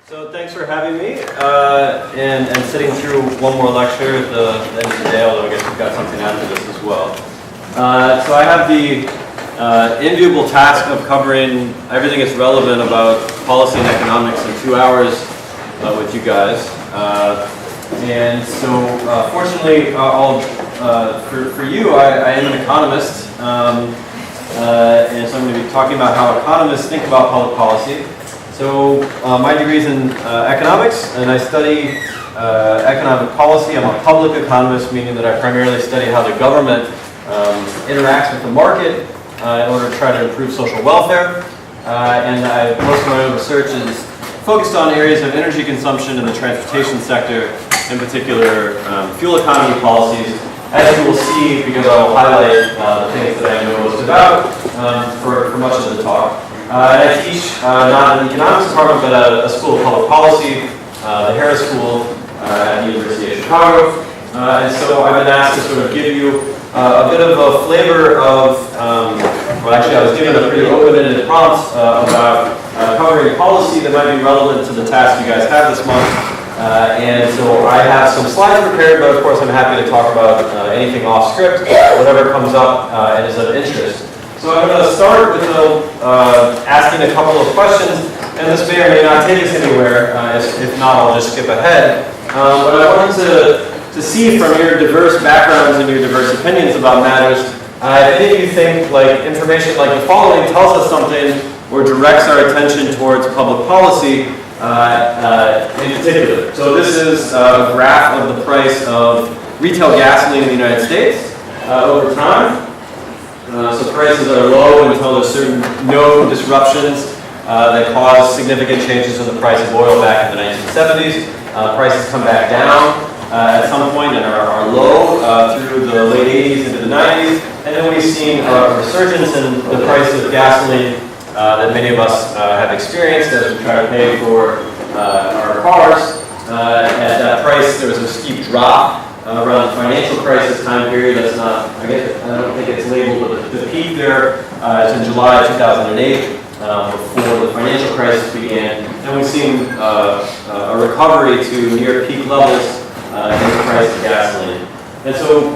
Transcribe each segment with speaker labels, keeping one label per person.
Speaker 1: So thanks for having me and sitting through one more lecture at the end of the day, although I guess we've got something after this as well. So I have the enviable task of covering everything that's relevant about policy and economics in 2 hours with you guys. And so fortunately, for you, I am an economist. And so I'm going to be talking about how economists think about public policy. So my degree is in economics, and I study economic policy. I'm a public economist, meaning that I primarily study how the government interacts with the market in order to try to improve social welfare. And most of my own research is focused on areas of energy consumption in the transportation sector, in particular fuel economy policies, as you will see, because I will highlight the things that I know most about for much of the talk. I teach not in the economics department, but at a school of public policy, the Harris School at the University of Chicago. And so I've been asked to sort of give you a bit of a flavor of, well actually I was given a pretty open-ended prompt about covering policy that might be relevant to the task you guys have this month. And so I have some slides prepared, but of course I'm happy to talk about anything off script, whatever comes up and is of interest. So I'm going to start with asking a couple of questions, and this may or may not take us anywhere. If not, I'll just skip ahead. But I wanted to see from your diverse backgrounds and your diverse opinions about matters, if any of you think like information like the following tells us something or directs our attention towards public policy in particular. So this is a graph of the price of retail gasoline in the United States over time. So prices are low until there's no disruptions that cause significant changes in the price of oil back in the 1970s. Prices come back down at some point and are low through the late 80s into the 90s. And then we've seen a resurgence in the price of gasoline that many of us have experienced as we try to pay for our cars. At that price, there was a steep drop around the financial crisis time period. That's not, I don't think it's labeled, but the peak there is in July 2008, before the financial crisis began. And we've seen a recovery to near peak levels in the price of gasoline. And so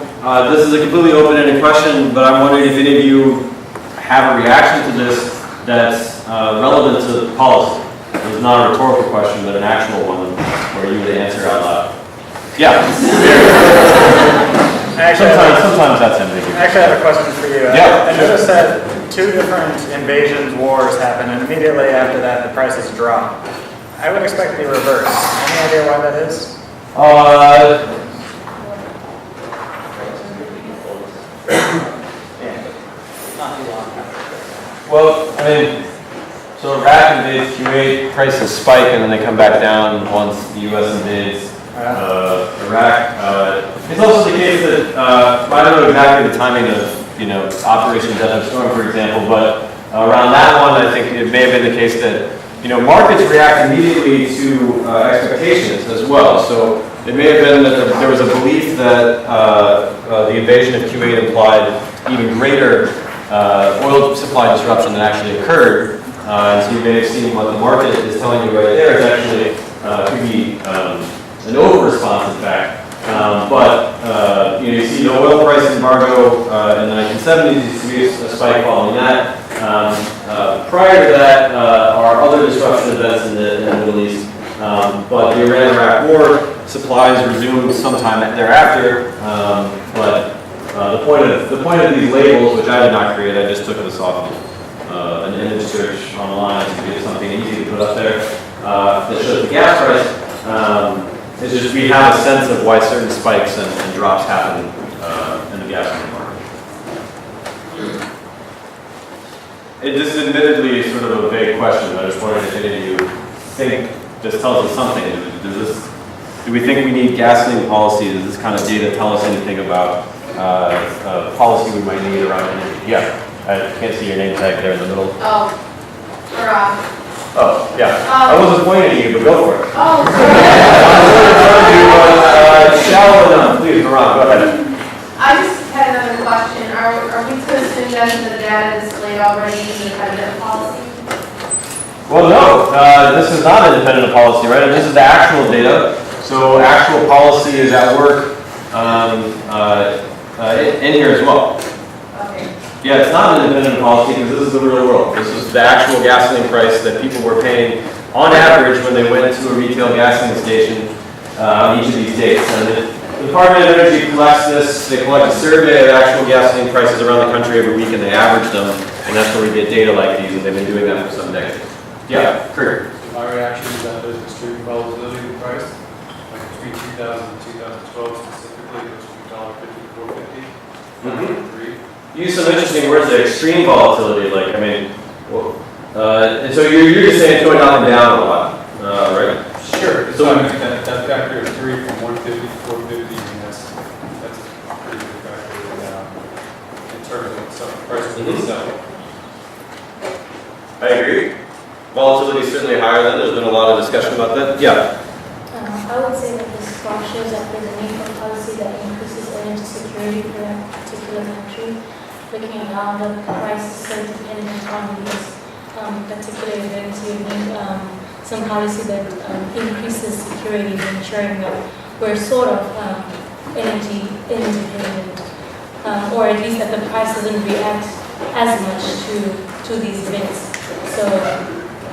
Speaker 1: this is a completely open-ended question, but I'm wondering if any of you have a reaction to this that's relevant to policy. It's not a rhetorical question, but an actual one where you would answer out loud. Yeah. Sometimes that's ambiguous.
Speaker 2: I actually have a question for you.
Speaker 1: Yeah.
Speaker 2: I noticed that 2 different invasions, wars happen, and immediately after that, the prices drop. I would expect the reverse. Any idea why that is?
Speaker 1: Well, I mean, so Iraq invades Kuwait, prices spike, and then they come back down once the U.S. invades Iraq. It's also the case that I don't know exactly the timing of Operation Desert Storm, for example, but around that one, I think it may have been the case that markets react immediately to expectations as well. So it may have been that there was a belief that the invasion of Kuwait implied even greater oil supply disruption that actually occurred. So you may have seen what the market is telling you right there is actually could be an over-response, in fact. But you see the oil price embargo in the 1970s, you see a spike following that. Prior to that are other disruption events in the Middle East. But the Iran-Iraq war supplies resumed sometime thereafter. But the point of these labels, which I did not create, I just took this off of an image search online to get something easy to put up there that shows the gas price. It's just we have a sense of why certain spikes and drops happen in the gasoline market. This is admittedly sort of a vague question. I just wondered if any of you think this tells us something. Do we think we need gasoline policy? Does this kind of data tell us anything about policy we might need around energy? Yeah, I can't see your name tag there in the middle.
Speaker 3: Oh,
Speaker 1: Oh, yeah. I wasn't pointing at you, but go for it.
Speaker 3: Oh,
Speaker 1: Please, Haran, go ahead.
Speaker 3: I just had another question. Are we to assume that the data is displayed already in the competitive policy?
Speaker 1: Well, no, this is not independent of policy, right? And this is the actual data. So actual policy is at work in here as well.
Speaker 3: Okay.
Speaker 1: Yeah, it's not independent of policy because this is the real world. This is the actual gasoline price that people were paying on average when they went to a retail gasoline station on each of these dates. And the Department of Energy collects this. They collect a survey of actual gasoline prices around the country every week and they average them. And that's where we get data like these, and they've been doing that for some decades. Yeah, Kurt.
Speaker 4: So my reaction to that is extreme volatility of the price, like between 2000 and 2012 specifically, it was from $1.50 to $4.50.
Speaker 1: Use some interesting words there, extreme volatility, like, I mean, well, and so you're just saying it's going up and down a lot, right?
Speaker 4: Sure.
Speaker 1: So
Speaker 4: So I mean, that factor of 3 from 150 to 450, and that's a pretty good factor in terms of some prices itself.
Speaker 1: I agree. Volatility is certainly higher than, there's been a lot of discussion about that. Yeah.
Speaker 5: I would say that this graph shows that there's a need for policy that increases energy security for that particular country. Looking at how the price is so dependent on these particular events, you need some policy that increases security and ensuring that we're sort of energy independent, or at least that the price doesn't react as much to these events. So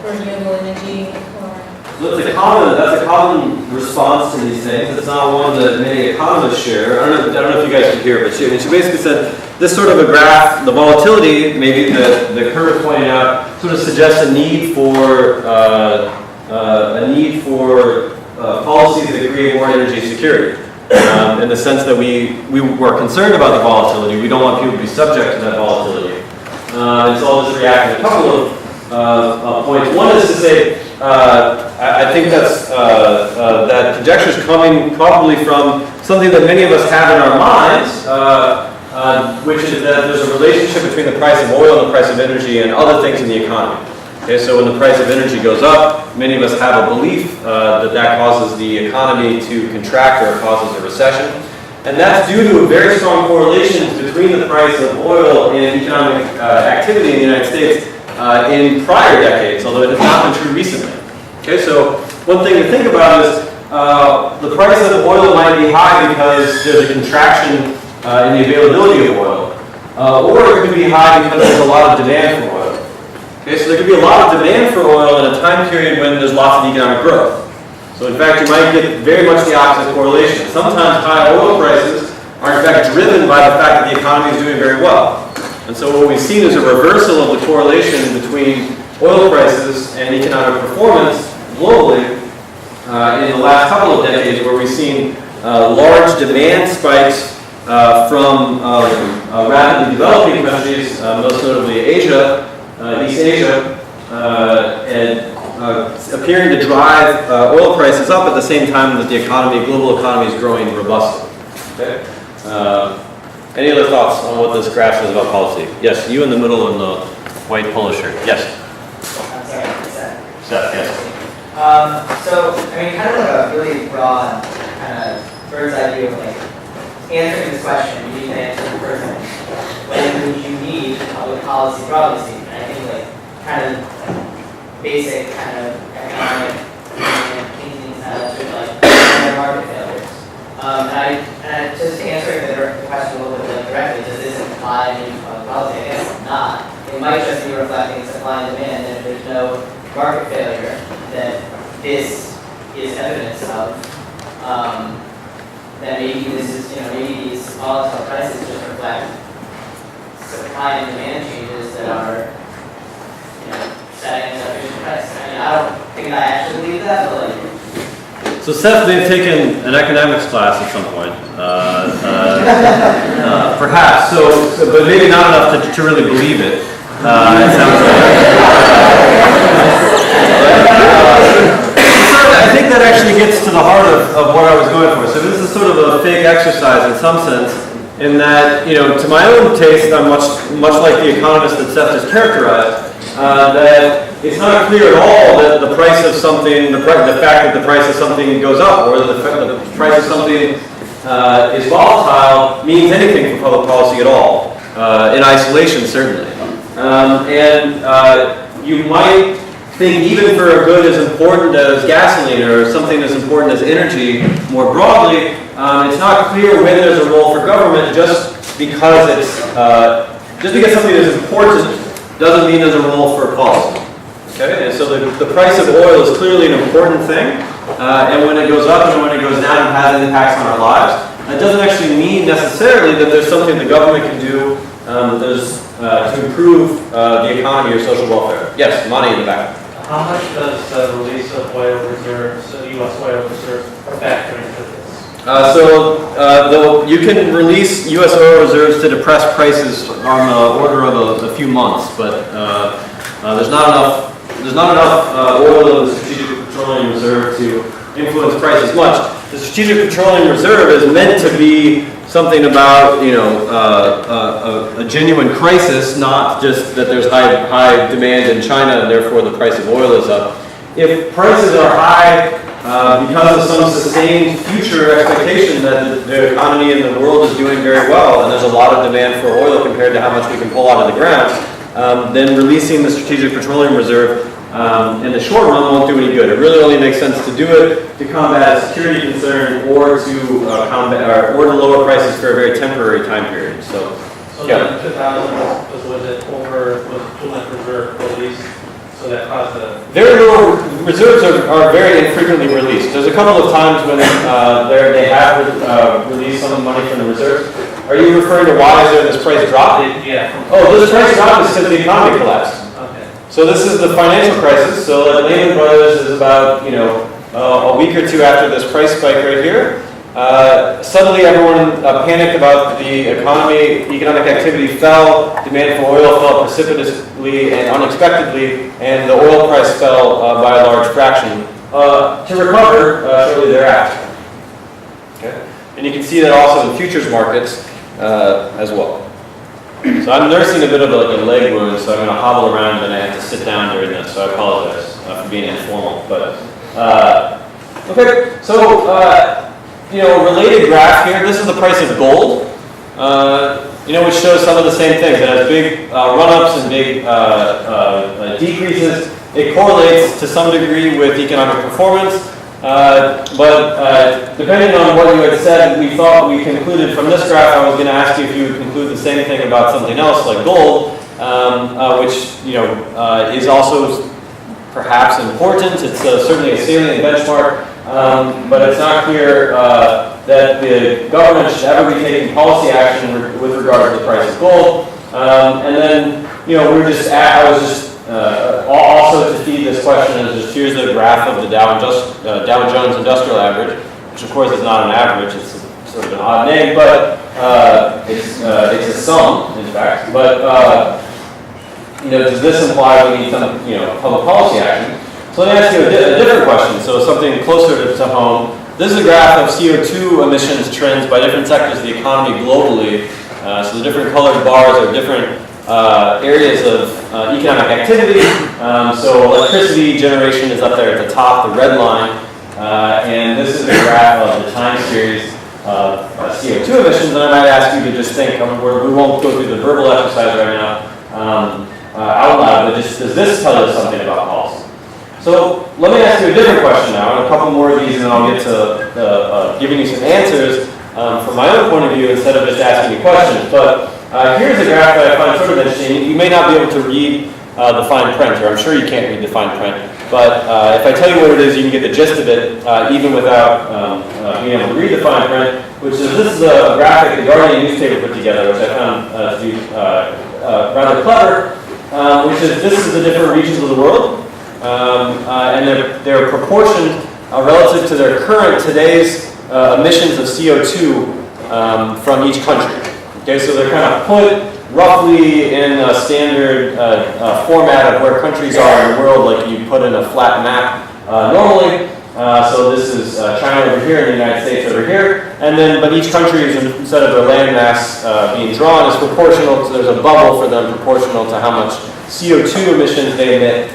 Speaker 5: renewable energy or...
Speaker 1: That's a common response to these things. It's not one that many economists share. I don't know if you guys can hear, but she basically said this sort of a graph, the volatility, maybe the curve pointed out, sort of suggests a need for policies that create more energy security. In the sense that we were concerned about the volatility. We don't want people to be subject to that volatility. And so I'll just react to a couple of points. One is to say, I think that conjecture is coming probably from something that many of us have in our minds, which is that there's a relationship between the price of oil and the price of energy and other things in the economy. Okay, so when the price of energy goes up, many of us have a belief that causes the economy to contract or causes a recession. And that's due to a very strong correlation between the price of oil and economic activity in the United States in prior decades, although it has not been true recently. Okay, so one thing to think about is the price of oil might be high because there's a contraction in the availability of oil, or it could be high because there's a lot of demand for oil. Okay, so there could be a lot of demand for oil in a time period when there's lots of economic growth. So in fact, you might get very much the opposite correlation. Sometimes high oil prices are in fact driven by the fact that the economy is doing very well. And so what we've seen is a reversal of the correlation between oil prices and economic performance globally in the last couple of decades, where we've seen large demand spikes from rapidly developing countries, most notably Asia, East Asia, and appearing to drive oil prices up at the same time that the global economy is growing robustly. Okay? Any other thoughts on what this graph says about policy? Yes, you in the middle in the white polo shirt. Yes.
Speaker 6: I'm sorry, Seth.
Speaker 1: Seth, yes.
Speaker 6: So, I mean, kind of like a really broad, kind of bird's eye view of like answering this question. You need to answer the first one. When would you need public policy broadly speaking? I think like kind of basic kind of economic thinking styles with like market failures. And just answering the question a little bit like directly, does this imply any public policy? I guess not. It might just be reflecting supply and demand, and if there's no market failure, then this is evidence of that maybe this is, maybe these volatile prices just reflect supply and demand changes that are, setting an efficient price. I mean, I don't think I actually believe that, but like.
Speaker 1: So Seth may have taken an economics class at some point, perhaps. But maybe not enough to really believe it. It sounds like. I think that actually gets to the heart of what I was going for. So this is sort of a fake exercise in some sense, in that, to my own taste, I'm much like the economist that Seth just characterized, that it's not clear at all that the price of something, the fact that the price of something goes up, or that the price of something is volatile means anything for public policy at all, in isolation certainly. You might think even for a good as important as gasoline or something as important as energy more broadly, it's not clear when there's a role for government just because something is important doesn't mean there's a role for policy. Okay, and so the price of oil is clearly an important thing, and when it goes up and when it goes down, it has impacts on our lives. That doesn't actually mean necessarily that there's something the government can do to improve the economy or social welfare. Yes, money in the back.
Speaker 7: How much does the release of oil reserves, U.S. oil reserves, factor into this?
Speaker 1: You can release U.S. oil reserves to depress prices on the order of a few months, but there's not enough oil in the Strategic Petroleum Reserve to influence prices much. The Strategic Petroleum Reserve is meant to be something about a genuine crisis, not just that there's high demand in China and therefore the price of oil is up. If prices are high because of some sustained future expectation that the economy in the world is doing very well and there's a lot of demand for oil compared to how much we can pull out of the ground, then releasing the Strategic Petroleum Reserve in the short run won't do any good. It really only makes sense to do it to combat a security concern or to lower prices for a very temporary time period. So yeah.
Speaker 7: In 2000 was it too much reserve released? So that caused the...
Speaker 1: Very little reserves are very infrequently released. There's a couple of times when they have released some money from the reserves. Are you referring to why is there this price drop?
Speaker 7: Yeah.
Speaker 1: Oh, this price drop is because the economy collapsed.
Speaker 7: Okay.
Speaker 1: So this is the financial crisis. So Lehman Brothers is about a week or two after this price spike right here. Suddenly everyone panicked about the economy, economic activity fell, demand for oil fell precipitously and unexpectedly, and the oil price fell by a large fraction to recover shortly thereafter. Okay? And you can see that also in futures markets as well. So I'm nursing a bit of a leg wound, so I'm going to hobble around and I have to sit down during this, so I apologize for being informal. But okay, so related graph here. This is the price of gold, which shows some of the same things. It has big run-ups and big decreases. It correlates to some degree with economic performance, but depending on what you had said, we thought we concluded from this graph. I was going to ask you if you would conclude the same thing about something else like gold, which is also perhaps important. It's certainly a salient benchmark. But it's not clear that the government should ever be taking policy action with regard to the price of gold. And then, I was just also to feed this question is just here's the graph of the Dow Jones Industrial Average, which of course is not an average. It's sort of an odd name, but it's a sum, in fact. But does this imply we need some public policy action? So let me ask you a different question, so something closer to home. This is a graph of CO2 emissions trends by different sectors of the economy globally. So the different colored bars are different areas of economic activity. So electricity generation is up there at the top, the red line. And this is a graph of the time series of CO2 emissions. And I might ask you to just think, we won't go through the verbal exercise right now out loud, but just does this tell us something about policy? So let me ask you a different question now, and a couple more of these, and I'll get to giving you some answers from my own point of view instead of just asking you questions. But here's a graph that I find sort of interesting. You may not be able to read the fine print, or I'm sure you can't read the fine print. But if I tell you what it is, you can get the gist of it, even without being able to read the fine print. Which is this is a graphic the Guardian newspaper put together, which I found to be rather clever. Which is this is the different regions of the world. And their proportion relative to their today's emissions of CO2 from each country. Okay, so they're kind of put roughly in a standard format of where countries are in the world, like you put in a flat map normally. So this is China over here and the United States over here. And then, but each country is, instead of their land mass being drawn, is proportional, so there's a bubble for them proportional to how much CO2 emissions they emit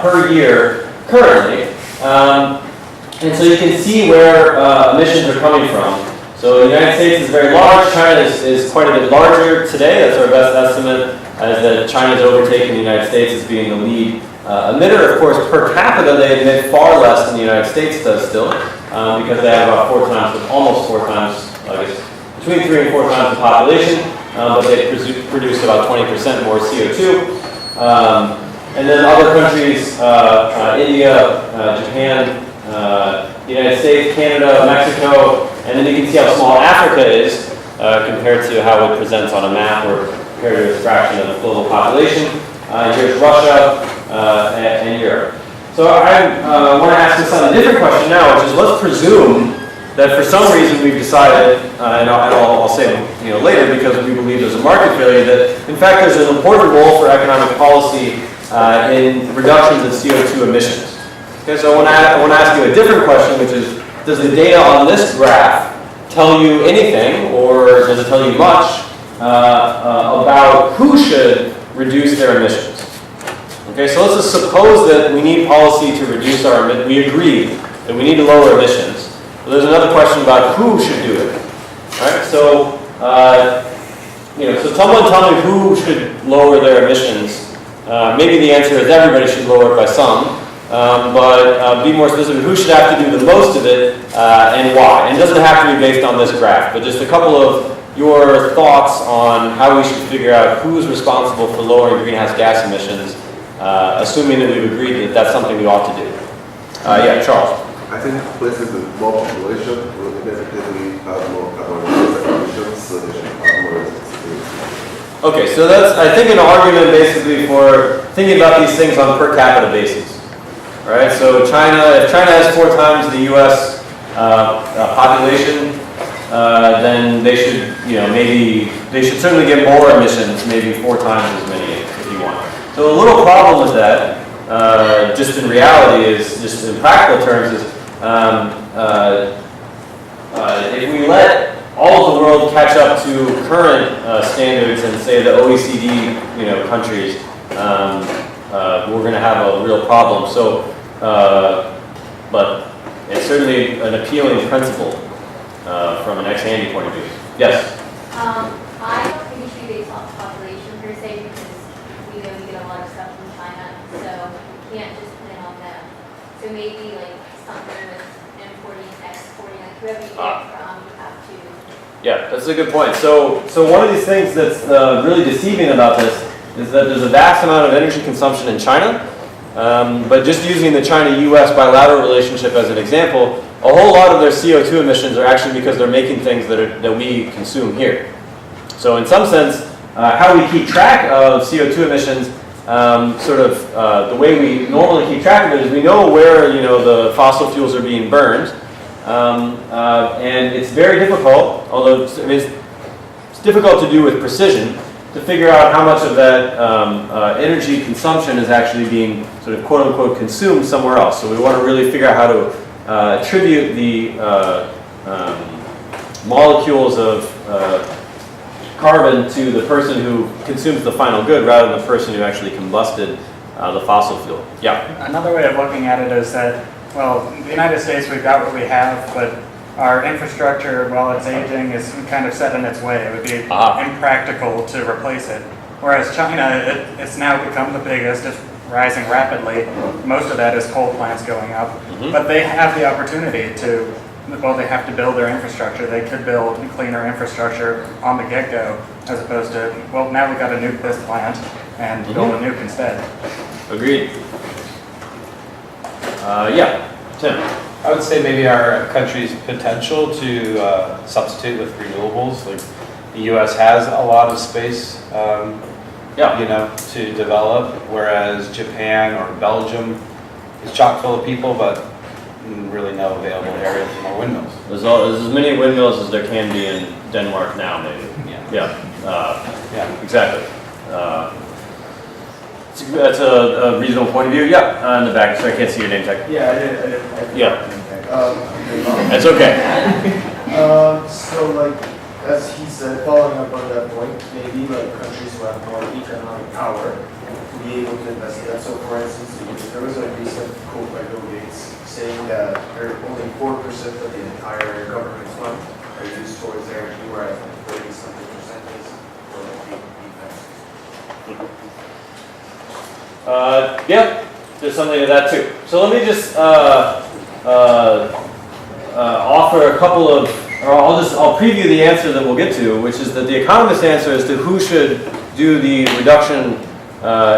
Speaker 1: per year currently. And so you can see where emissions are coming from. So the United States is very large. China is quite a bit larger today. That's our best estimate, as that China is overtaking the United States as being the lead emitter. Of course, per capita, they emit far less than the United States does still, because they have about 4 times, almost 4 times, I guess, between 3 and 4 times the population, but they produce about 20% more CO2. And then other countries, India, Japan, the United States, Canada, Mexico, and then you can see how small Africa is compared to how it presents on a map or compared to a fraction of the global population. Here's Russia and Europe. So I want to ask this on a different question now, which is let's presume that for some reason we've decided, and I'll say later because we believe there's a market failure, that in fact there's an important role for economic policy in reductions in CO2 emissions. Okay, so I want to ask you a different question, which is, does the data on this graph tell you anything, or does it tell you much about who should reduce their emissions? Okay, so let's just suppose that we need policy to reduce our emissions. We agree that we need to lower emissions. But there's another question about who should do it. All right, so so someone tell me who should lower their emissions. Maybe the answer is everybody should lower it by some. But be more specific, who should have to do the most of it and why? And it doesn't have to be based on this graph, but just a couple of your thoughts on how we should figure out who's responsible for lowering greenhouse gas emissions, assuming that we've agreed that that's something we ought to do. Yeah, Charles.
Speaker 8: I think places with more population will inevitably have more carbon dioxide emissions, so they should have more responsibility.
Speaker 1: Okay, so that's, I think, an argument basically for thinking about these things on a per capita basis. All right, so if China has 4 times the U.S. Population, then they should, maybe they should certainly get more emissions, maybe 4 times as many if you want. So a little problem with that, just in reality, is just in practical terms, is if we let all of the world catch up to current standards and say the OECD, countries, we're going to have a real problem. So, but it's certainly an appealing principle from an ex-ante point of view. Yes.
Speaker 3: I don't think it should be based off population per se, because we get a lot of stuff from China, so we can't just put it on them. So maybe like something with importing, exporting, like whoever you get from, you have to.
Speaker 1: Yeah, that's a good point. So one of these things that's really deceiving about this is that there's a vast amount of energy consumption in China, but just using the China-U.S. bilateral relationship as an example, a whole lot of their CO2 emissions are actually because they're making things that we consume here. So in some sense, how we keep track of CO2 emissions, the way we normally keep track of it is we know where the fossil fuels are being burned, and it's very difficult, although it's difficult to do with precision, to figure out how much of that energy consumption is actually being sort of quote-unquote consumed somewhere else. So we want to really figure out how to attribute the molecules of carbon to the person who consumes the final good rather than the person who actually combusted the fossil fuel. Yeah?
Speaker 2: Another way of looking at it is that, well, in the United States we've got what we have, but our infrastructure, while it's aging, is kind of set in its way. It would be impractical to replace it. Whereas China, it's now become the biggest, it's rising rapidly. Most of that is coal plants going up. Mm-hmm. But they have the opportunity to, well, they have to build their infrastructure. They could build cleaner infrastructure on the get-go, as opposed to, well, now we've got to nuke this plant and build a nuke instead.
Speaker 1: Agreed. Yeah, Tim.
Speaker 4: I would say maybe our country's potential to substitute with renewables. Like the U.S. has a lot of space, to develop, whereas Japan or Belgium is chock full of people, but really no available area for more windmills.
Speaker 1: There's as many windmills as there can be in Denmark now, maybe. Yeah, exactly. That's a reasonable point of view. Yeah, in the back, so I can't see your name tag.
Speaker 9: Yeah, I did.
Speaker 1: Yeah. It's okay.
Speaker 9: So like, as he said, following up on that point, maybe like countries who have more economic power to be able to invest in that. So for instance, there was a recent quote by Bill Gates saying that only 4% of the entire government fund are used towards energy, whereas 30-something% is for like defense.
Speaker 1: Yeah, there's something to that too. So let me just offer a couple of, or I'll preview the answer that we'll get to, which is that the economist answer as to who should do the reduction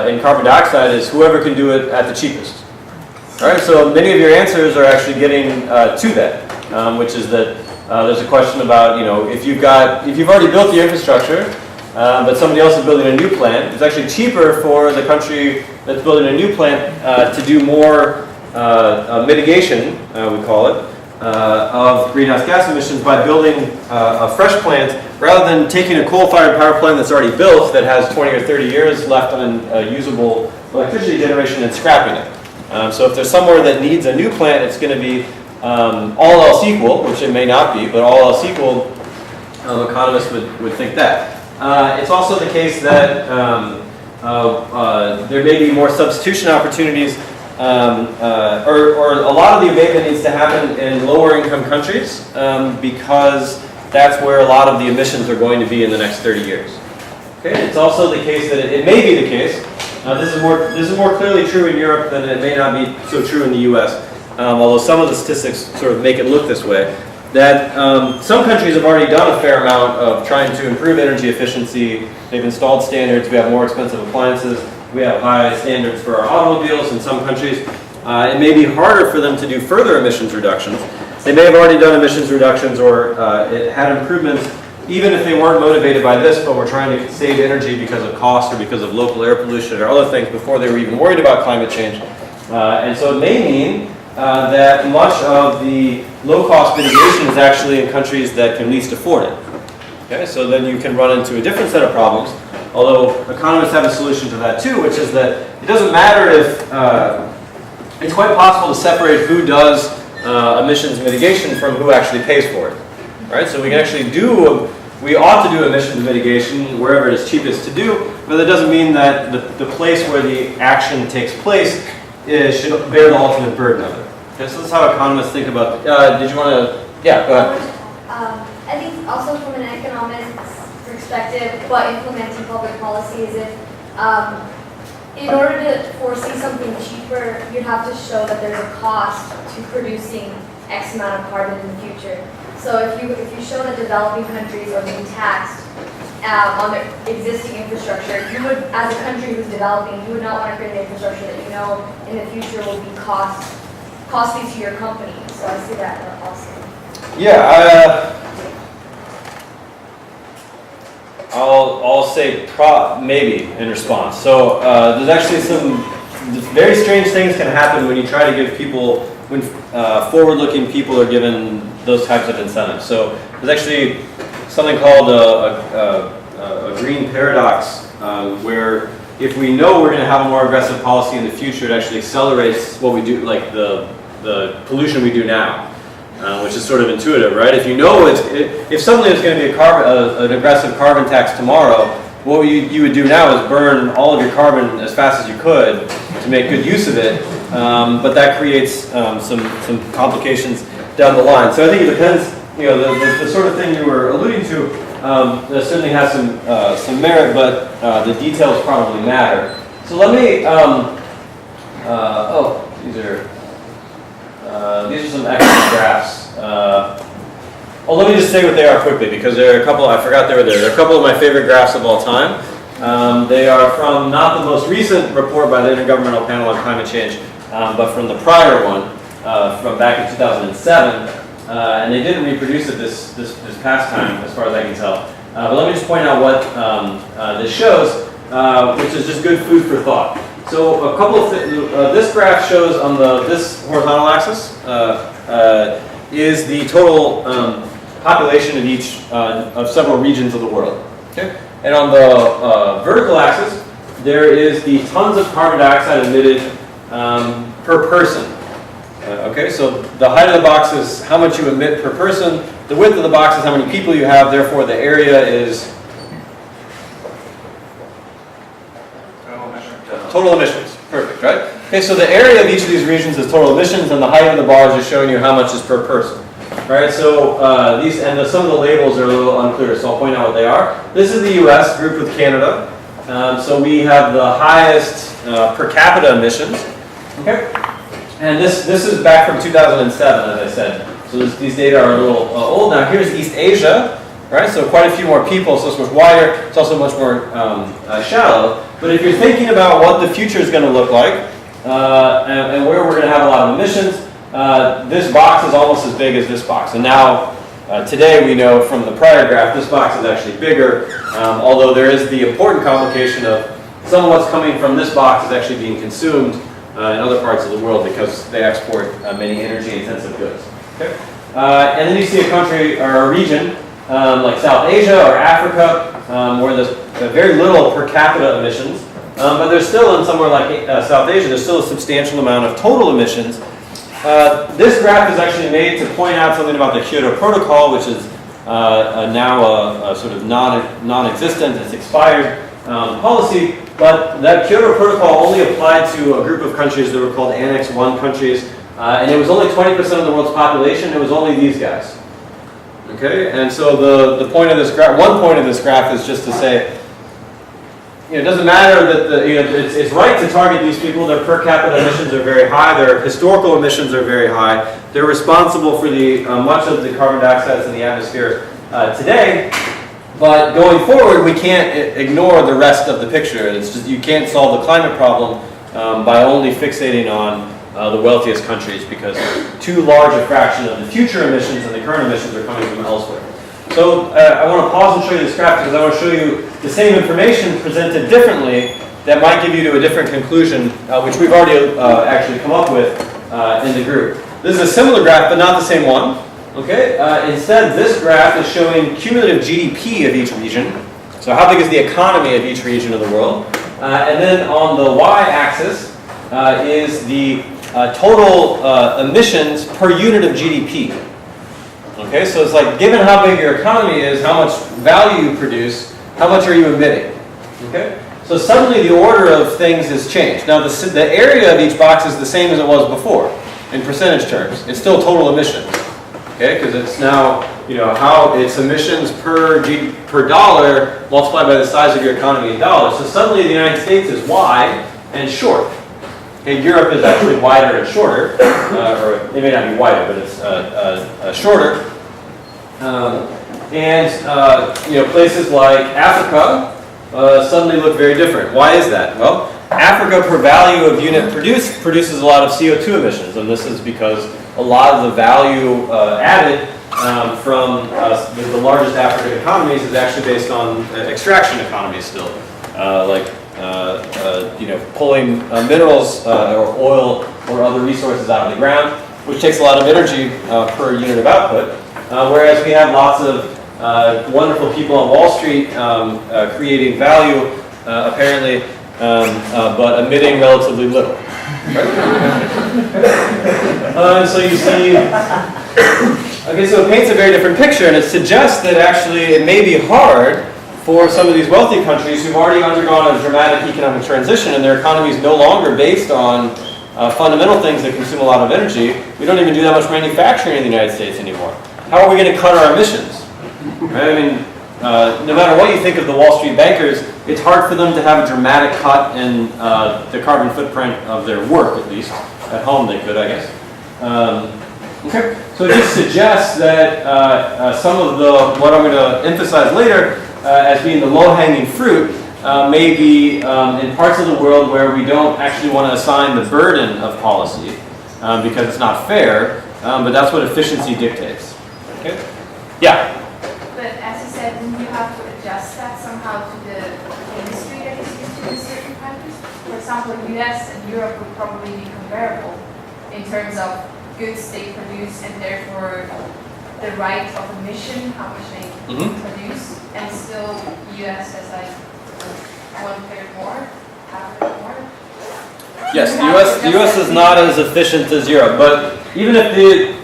Speaker 1: in carbon dioxide is whoever can do it at the cheapest. All right, so many of your answers are actually getting to that, which is that there's a question about, you know, if you've already built the infrastructure, but somebody else is building a new plant, it's actually cheaper for the country that's building a new plant to do more mitigation, we call it, of greenhouse gas emissions by building a fresh plant rather than taking a coal-fired power plant that's already built that has 20 or 30 years left on usable electricity generation and scrapping it. So if there's somewhere that needs a new plant, it's going to be all else equal, which it may not be, but all else equal, economists would think that. It's also the case that there may be more substitution opportunities, or a lot of the abatement needs to happen in lower income countries because that's where a lot of the emissions are going to be in the next 30 years. Okay? It's also the case that it may be the case, this is more clearly true in Europe than it may not be so true in the US, although some of the statistics sort of make it look this way, that some countries have already done a fair amount of trying to improve energy efficiency. They've installed standards, we have more expensive appliances, we have high standards for our automobiles in some countries. It may be harder for them to do further emissions reductions. They may have already done emissions reductions or it had improvements even if they weren't motivated by this, but were trying to save energy because of cost or because of local air pollution or other things before they were even worried about climate change. And so it may mean that much of the low-cost mitigation is actually in countries that can least afford it. Okay, so then you can run into a different set of problems, although economists have a solution to that too, which is that it doesn't matter if, it's quite possible to separate who does emissions mitigation from who actually pays for it. Right? So we can actually we ought to do emissions mitigation wherever it is cheapest to do, but that doesn't mean that the place where the action takes place should bear the ultimate burden of it. Okay, so this is how economists think about did you want to, yeah, go ahead.
Speaker 3: I think also from an economist's perspective, what implementing public policy is if, in order to foresee something cheaper, you'd have to show that there's a cost to producing X amount of carbon in the future. So if you show that developing countries are being taxed on their existing infrastructure, you would, as a country who's developing, you would not want to create an infrastructure that you know in the future will be costly to your company. So I see that also.
Speaker 1: Yeah, I'll say maybe in response. So there's actually some very strange things can happen when you try to give people, when forward-looking people are given those types of incentives. So there's actually something called a green paradox, where if we know we're going to have a more aggressive policy in the future, it actually accelerates what we do, like the pollution we do now. Which is sort of intuitive, right? If you know if suddenly it's going to be an aggressive carbon tax tomorrow, what you would do now is burn all of your carbon as fast as you could to make good use of it, but that creates some complications down the line. So I think it depends, you know, the sort of thing you were alluding to, that certainly has some merit, but the details probably matter. So let me, these are some extra graphs. Let me just say what they are quickly, because there are a couple, I forgot they were there. There are a couple of my favorite graphs of all time. They are from not the most recent report by the Intergovernmental Panel on Climate Change, but from the prior one, from back in 2007. And they didn't reproduce it this past time, as far as I can tell. But let me just point out what this shows, which is just good food for thought. So a couple of things, this graph shows on this horizontal axis is the total population of each of several regions of the world. Okay? And on the vertical axis, there is the tons of carbon dioxide emitted per person. Okay, so the height of the box is how much you emit per person. The width of the box is how many people you have. Therefore, the area is total emissions. Perfect, right? Okay, so the area of each of these regions is total emissions, and the height of the bars is showing you how much is per person. Right? So some of the labels are a little unclear, so I'll point out what they are. This is the U.S. grouped with Canada. So we have the highest per capita emissions. Okay? And this is back from 2007, as I said. So these data are a little old now. Here's East Asia, right? So quite a few more people, so it's much wider. It's also much more shallow. But if you're thinking about what the future is going to look like, and where we're going to have a lot of emissions, this box is almost as big as this box. And now, today we know from the prior graph, this box is actually bigger, although there is the important complication of some of what's coming from this box is actually being consumed in other parts of the world because they export many energy-intensive goods. Okay? And then you see a country or a region like South Asia or Africa, where there's very little per capita emissions, but there's still in somewhere like South Asia, there's still a substantial amount of total emissions. This graph is actually made to point out something about the Kyoto Protocol, which is now a sort of non-existent, it's expired policy, but that Kyoto Protocol only applied to a group of countries that were called Annex 1 countries, and it was only 20% of the world's population, it was only these guys. Okay, and so the point of this graph, one point of this graph is just to say, it doesn't matter that it's right to target these people. Their per capita emissions are very high. Their historical emissions are very high. They're responsible for the much of the carbon dioxide that's in the atmosphere today. But going forward, we can't ignore the rest of the picture. It's just you can't solve the climate problem by only fixating on the wealthiest countries because too large a fraction of the future emissions and the current emissions are coming from elsewhere. So I want to pause and show you this graph because I want to show you the same information presented differently that might give you to a different conclusion, which we've already actually come up with in the group. This is a similar graph, but not the same one. Okay. Instead, this graph is showing cumulative GDP of each region. So how big is the economy of each region of the world? And then on the y-axis is the total emissions per unit of GDP. Okay, so it's like, given how big your economy is, how much value you produce, how much are you emitting? Okay, so suddenly the order of things has changed. Now the area of each box is the same as it was before in percentage terms. It's still total emissions. Okay, because it's now, how it's emissions per dollar multiplied by the size of your economy in dollars. So suddenly the United States is wide and short. Okay, Europe is actually wider and shorter, or it may not be wider, but it's shorter. Places like Africa suddenly look very different. Why is that? Well, Africa per value of unit produced produces a lot of CO2 emissions, and this is because a lot of the value added from the largest African economies is actually based on extraction economies still, pulling minerals or oil or other resources out of the ground, which takes a lot of energy per unit of output. Whereas we have lots of wonderful people on Wall Street creating value, apparently, but emitting relatively little. So you see, okay, so it paints a very different picture, and it suggests that actually it may be hard for some of these wealthy countries who've already undergone a dramatic economic transition and their economy is no longer based on fundamental things that consume a lot of energy. We don't even do that much manufacturing in the United States anymore. How are we going to cut our emissions? Right? I mean, no matter what you think of the Wall Street bankers, it's hard for them to have a dramatic cut in the carbon footprint of their work, at least. At home they could, I guess. Okay, so it just suggests that some of what I'm going to emphasize later as being the low-hanging fruit may be in parts of the world where we don't actually want to assign the burden of policy because it's not fair, but that's what efficiency dictates. Okay? Yeah?
Speaker 10: But as you said, you have to adjust that somehow to the industry that is used in certain countries. For example, US and Europe would probably be comparable in terms of goods they produce and therefore the rate of emission, how much they produce, and still US has like 1/3 more, half a bit more.
Speaker 1: Yes, the US is not as efficient as Europe, but even if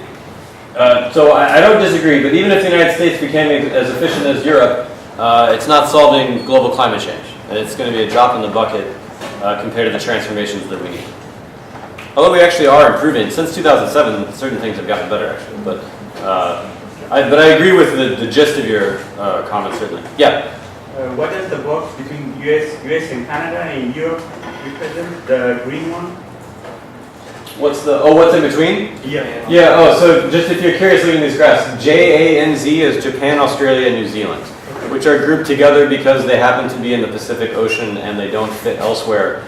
Speaker 1: so I don't disagree, but even if the United States became as efficient as Europe, it's not solving global climate change. And it's going to be a drop in the bucket compared to the transformations that we need. Although we actually are improving. Since 2007, certain things have gotten better, actually. But I agree with the gist of your comment, certainly. Yeah?
Speaker 11: What does the box between US and Canada and Europe represent, the green one?
Speaker 1: what's in between?
Speaker 9: Yeah.
Speaker 1: Yeah, so just if you're curious looking at these graphs, JANZ is Japan, Australia, and New Zealand, which are grouped together because they happen to be in the Pacific Ocean and they don't fit elsewhere.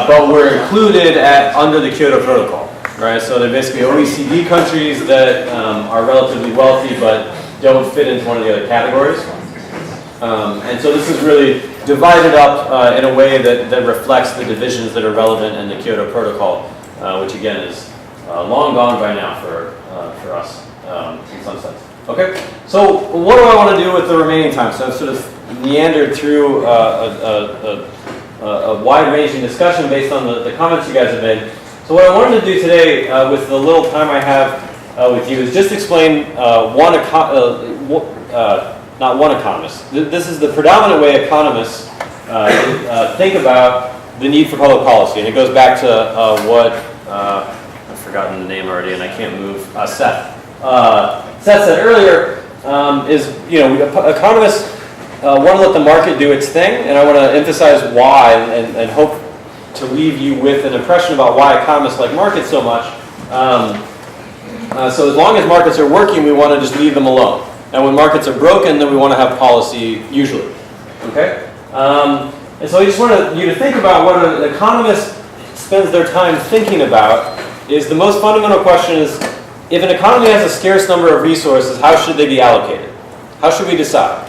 Speaker 1: But we're included under the Kyoto Protocol, right? So they're basically OECD countries that are relatively wealthy but don't fit into one of the other categories. And so this is really divided up in a way that reflects the divisions that are relevant in the Kyoto Protocol, which again is long gone by now for us in some sense. Okay, so what do I want to do with the remaining time? So I've sort of meandered through a wide-ranging discussion based on the comments you guys have made. So what I wanted to do today with the little time I have with you is just explain not one economist. This is the predominant way economists think about the need for public policy, and it goes back to what I've forgotten the name already, and I can't move. Seth. Seth said earlier is economists want to let the market do its thing, and I want to emphasize why and hope to leave you with an impression about why economists like markets so much. So as long as markets are working, we want to just leave them alone. And when markets are broken, then we want to have policy, usually. Okay? And so I just want you to think about what an economist spends their time thinking about is the most fundamental question is, if an economy has a scarce number of resources, how should they be allocated? How should we decide?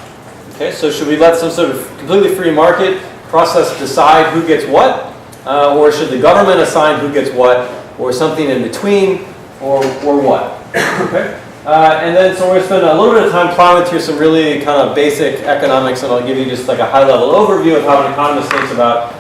Speaker 1: Okay, so should we let some sort of completely free market process decide who gets what? Or should the government assign who gets what? Or something in between? Or what? Okay? And then, so we're going to spend a little bit of time plowing through some really kind of basic economics, and I'll give you just like a high-level overview of how an economist thinks about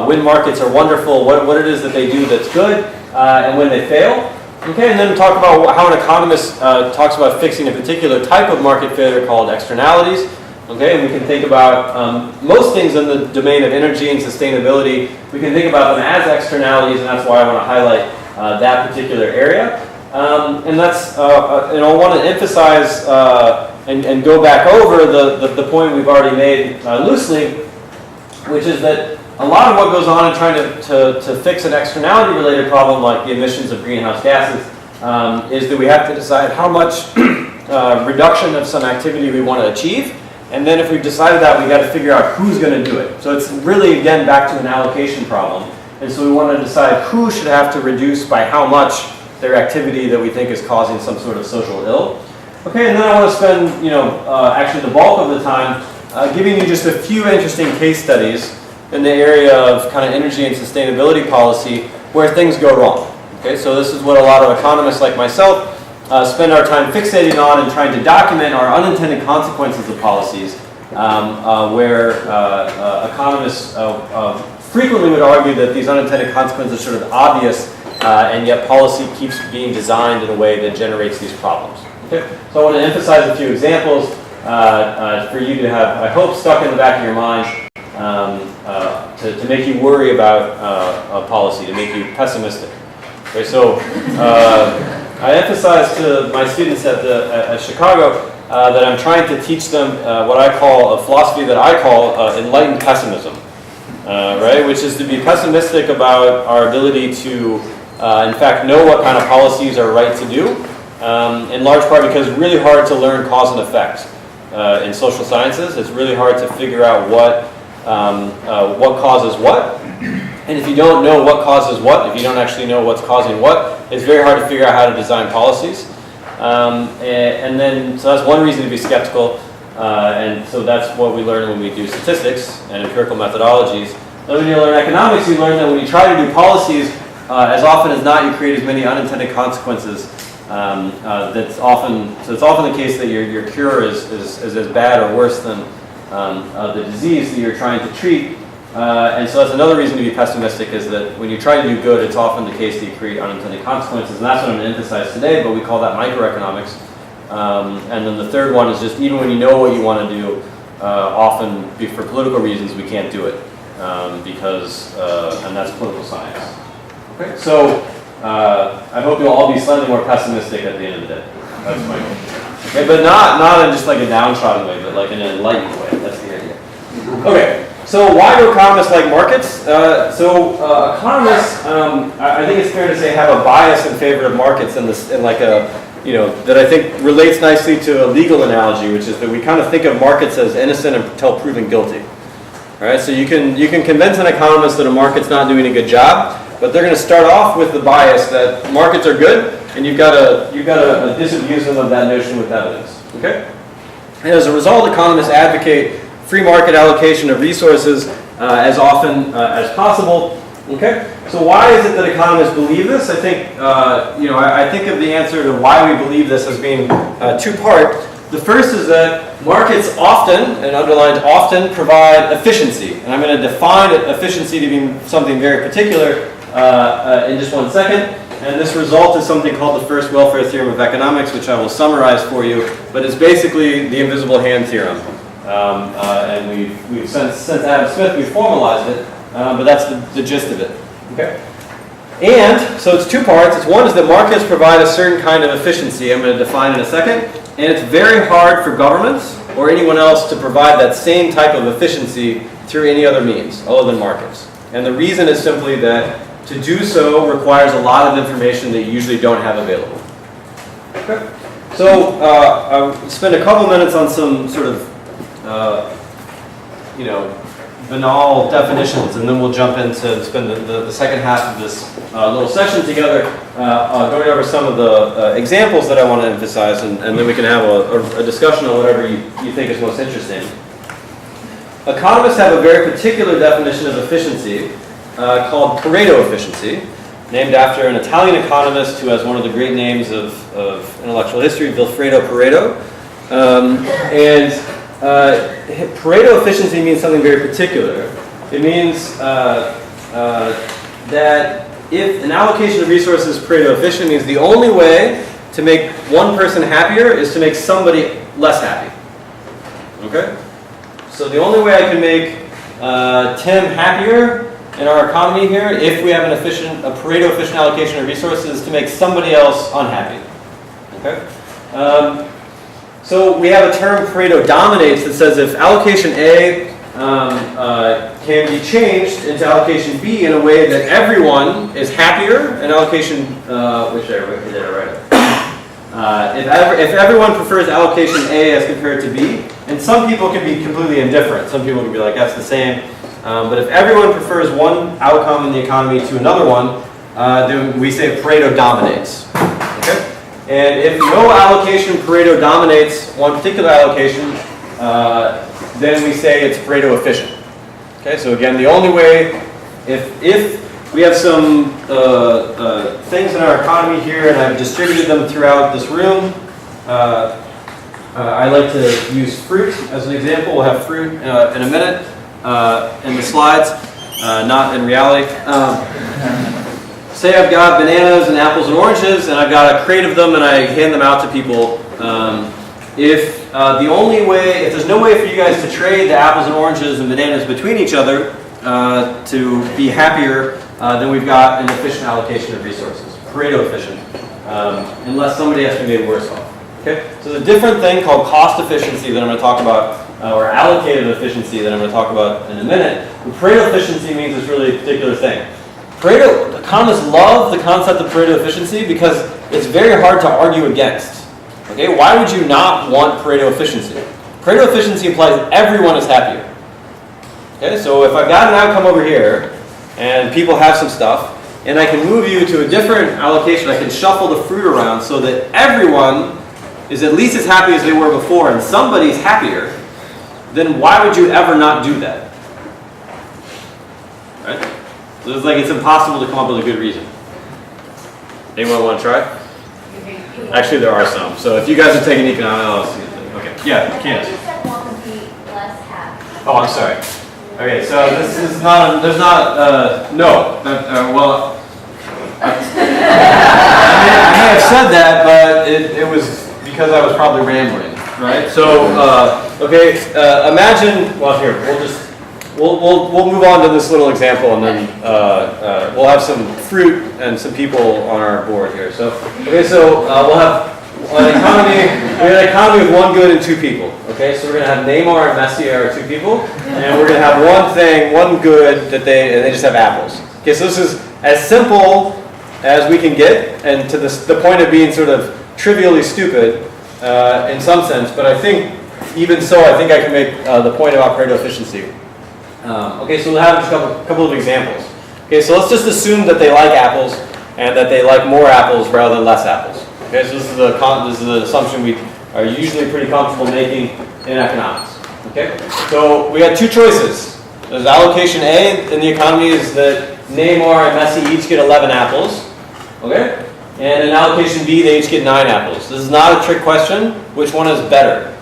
Speaker 1: when markets are wonderful, what it is that they do that's good, and when they fail. Okay, and then talk about how an economist talks about fixing a particular type of market failure called externalities. Okay, and we can think about most things in the domain of energy and sustainability. We can think about them as externalities, and that's why I want to highlight that particular area. And that's, and I want to emphasize and go back over the point we've already made loosely, which is that a lot of what goes on in trying to fix an externality-related problem like the emissions of greenhouse gases is that we have to decide how much reduction of some activity we want to achieve. And then if we've decided that, we've got to figure out who's going to do it. So it's really, again, back to an allocation problem. And so we want to decide who should have to reduce by how much their activity that we think is causing some sort of social ill. Okay, and then I want to spend, actually the bulk of the time giving you just a few interesting case studies in the area of kind of energy and sustainability policy where things go wrong. Okay, so this is what a lot of economists like myself spend our time fixating on and trying to document our unintended consequences of policies, where economists frequently would argue that these unintended consequences are sort of obvious, and yet policy keeps being designed in a way that generates these problems. Okay? So I want to emphasize a few examples for you to have, I hope, stuck in the back of your mind to make you worry about policy, to make you pessimistic. Okay, so I emphasize to my students at Chicago that I'm trying to teach them what I call a philosophy that I call enlightened pessimism, right? Which is to be pessimistic about our ability to, in fact, know what kind of policies are right to do, in large part because it's really hard to learn cause and effect in social sciences. It's really hard to figure out what causes what. And if you don't know what causes what, if you don't actually know what's causing what, it's very hard to figure out how to design policies. And then, so that's one reason to be skeptical. And so that's what we learn when we do statistics and empirical methodologies. Then when you learn economics, you learn that when you try to do policies, as often as not, you create as many unintended consequences. It's often the case that your cure is as bad or worse than the disease that you're trying to treat. And so that's another reason to be pessimistic, is that when you try to do good, it's often the case that you create unintended consequences. And that's what I'm going to emphasize today, but we call that microeconomics. And then the third one is just even when you know what you want to do, often for political reasons, we can't do it. And that's political science. Okay, so I hope you'll all be slightly more pessimistic at the end of the day. That's my goal. Okay, but not in just like a downtrodden way, but like in an enlightened way. That's the idea. Okay. So why do economists like markets? Economists, I think it's fair to say, have a bias in favor of markets in like a, that I think relates nicely to a legal analogy, which is that we kind of think of markets as innocent until proven guilty. All right, so you can convince an economist that a market's not doing a good job, but they're going to start off with the bias that markets are good, and you've got to disabuse them of that notion with evidence. Okay, and as a result, economists advocate free market allocation of resources as often as possible. Okay, so why is it that economists believe this? I think I think of the answer to why we believe this as being two-part. The first is that markets often, and underlined often, provide efficiency. And I'm going to define efficiency to be something very particular in just one second. And this result is something called the first welfare theorem of economics, which I will summarize for you. But it's basically the invisible hand theorem. And we've since Adam Smith, we've formalized it. But that's the gist of it. Okay? And, so it's two parts. It's one is that markets provide a certain kind of efficiency. I'm going to define in a second. And it's very hard for governments or anyone else to provide that same type of efficiency through any other means other than markets. And the reason is simply that to do so requires a lot of information that you usually don't have available. Okay. So I'll spend a couple minutes on some sort of, banal definitions, and then we'll jump into spend the second half of this little session together going over some of the examples that I want to emphasize, and then we can have a discussion on whatever you think is most interesting. Economists have a very particular definition of efficiency called Pareto efficiency, named after an Italian economist who has one of the great names of intellectual history, Vilfredo Pareto. Pareto efficiency means something very particular. It means that if an allocation of resources is Pareto efficient, means the only way to make one person happier is to make somebody less happy. Okay? So the only way I can make Tim happier in our economy here, if we have a Pareto efficient allocation of resources, is to make somebody else unhappy. Okay? So we have a term, Pareto dominates, that says if allocation A can be changed into allocation B in a way that everyone is happier, and allocation, if everyone prefers allocation A as compared to B, and some people can be completely indifferent. Some people can be like, that's the same. But if everyone prefers one outcome in the economy to another one, then we say Pareto dominates. Okay? And if no allocation Pareto dominates one particular allocation, then we say it's Pareto efficient. Okay, so again, the only way, if we have some things in our economy here and I've distributed them throughout this room, I like to use fruit as an example. We'll have fruit in a minute in the slides, not in reality. Say I've got bananas and apples and oranges, and I've got a crate of them, and I hand them out to people. If there's no way for you guys to trade the apples and oranges and bananas between each other to be happier, then we've got an efficient allocation of resources, Pareto efficient, unless somebody has to be made worse off. Okay? So there's a different thing called cost efficiency that I'm going to talk about, or allocated efficiency that I'm going to talk about in a minute. But Pareto efficiency means this really particular thing. Economists love the concept of Pareto efficiency because it's very hard to argue against. Okay, why would you not want Pareto efficiency? Pareto efficiency implies everyone is happier. Okay, so if I've got an outcome over here, and people have some stuff, and I can move you to a different allocation, I can shuffle the fruit around so that everyone is at least as happy as they were before, and somebody's happier, then why would you ever not do that? Right? So it's impossible to come up with a good reason. Anyone want to try? Actually, there are some. So if you guys are taking economics, okay. Yeah, Candace.
Speaker 3: You said one would be less happy.
Speaker 1: Oh, I'm sorry. Okay, so this is not, there's not, no. Well, I may have said that, but it was because I was probably rambling, right? So, okay, imagine, well here, we'll move on to this little example, and then we'll have some fruit and some people on our board here. So, okay, so we'll have an economy with one good and two people. Okay, so we're gonna have Neymar and Messi are two people, and we're gonna have one thing, one good and they just have apples. Okay, so this is as simple as we can get, and to the point of being sort of trivially stupid in some sense. But I think even so, I think I can make the point about Pareto efficiency. Okay, so we'll have just a couple of examples. Okay, so let's just assume that they like apples and that they like more apples rather than less apples. Okay, so this is the assumption we are usually pretty comfortable making in economics. Okay, so we had two choices. There's allocation A in the economy is that Neymar and Messi each get 11 apples. Okay, and in allocation B they each get 9 apples. This is not a trick question. Which one is better?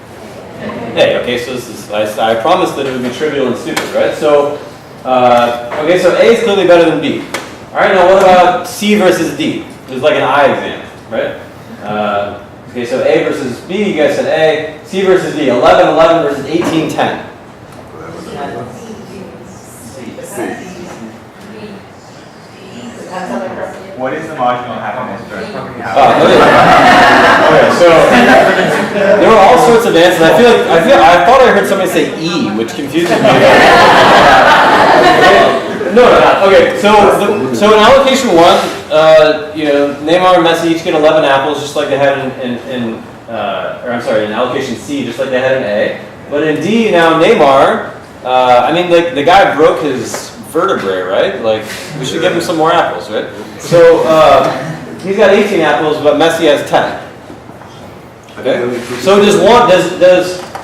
Speaker 1: A. Okay, so this is I promised that it would be trivial and stupid, right? So okay, so A is clearly better than B. All right, now what about C versus D? There's like an I exam, right? Okay, so A versus B, you guys said A. C versus D, 11, 11 versus 18, 10.
Speaker 11: What is the marginal happiness rate?
Speaker 1: Okay, so there were all sorts of answers. I thought I heard somebody say E, which confuses me. No. Okay, so in allocation 1, Neymar and Messi each get 11 apples, just like they had in allocation C, just like they had in A. But in D now, Neymar, the guy broke his vertebrae, right? Like, we should give him some more apples, right? So he's got 18 apples, but Messi has 10. Okay. So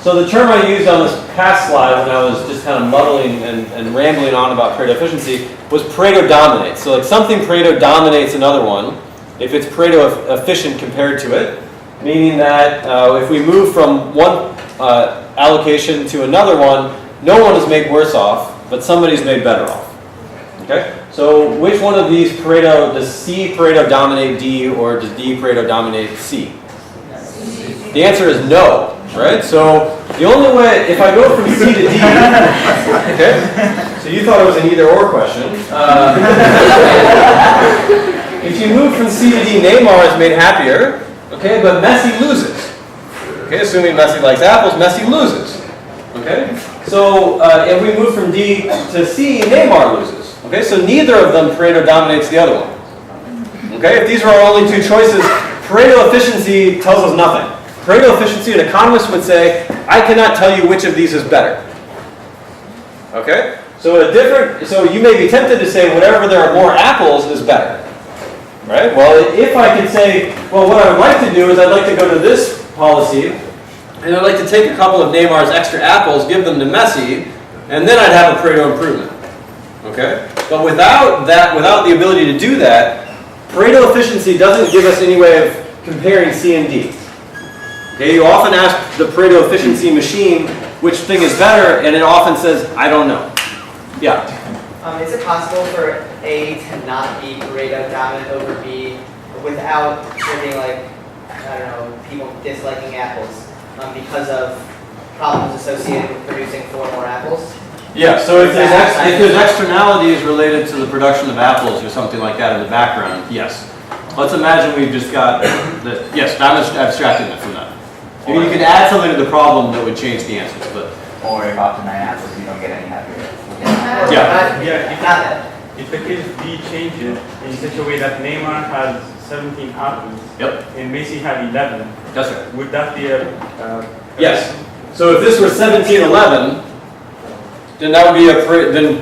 Speaker 1: so the term I used on this past slide when I was just kind of muddling and rambling on about Pareto efficiency was Pareto dominates. So like something Pareto dominates another one if it's Pareto efficient compared to it, meaning that if we move from one allocation to another one, no one is made worse off, but somebody's made better off. Okay? So which one of these does C Pareto dominate D, or does D Pareto dominate C? The answer is no, right? So the only way, if I go from C to D, okay? So you thought it was an either or question. If you move from C to D, Neymar is made happier, okay? But Messi loses. Okay, assuming Messi likes apples, Messi loses. Okay? So if we move from D to C, Neymar loses. Okay, so neither of them Pareto dominates the other one. Okay, if these were our only two choices, Pareto efficiency tells us nothing. Pareto efficiency, an economist would say, I cannot tell you which of these is better. Okay, so you may be tempted to say whatever there are more apples is better. Right? Well, if I could say, well, what I would like to do is I'd like to go to this policy, and I'd like to take a couple of Neymar's extra apples, give them to Messi, and then I'd have a Pareto improvement. Okay? But without the ability to do that, Pareto efficiency doesn't give us any way of comparing C and D. Okay? You often ask the Pareto efficiency machine which thing is better, and it often says, I don't know. Yeah?
Speaker 6: Is it possible for A to not be Pareto dominant over B without there being people disliking apples because of problems associated with producing 4 more apples?
Speaker 1: Yeah, so if there's externalities related to the production of apples or something like that in the background, yes. Let's imagine we've just got yes, I'm abstracting it from that. You could add something to the problem that would change the answers, but.
Speaker 11: Or if after 9 apples you don't get any happier.
Speaker 12: If the case B changes in such a way that Neymar has 17 apples, and Messi had 11,
Speaker 1: that's right.
Speaker 12: Would that be a
Speaker 1: yes. So if this were 17-11, then that would be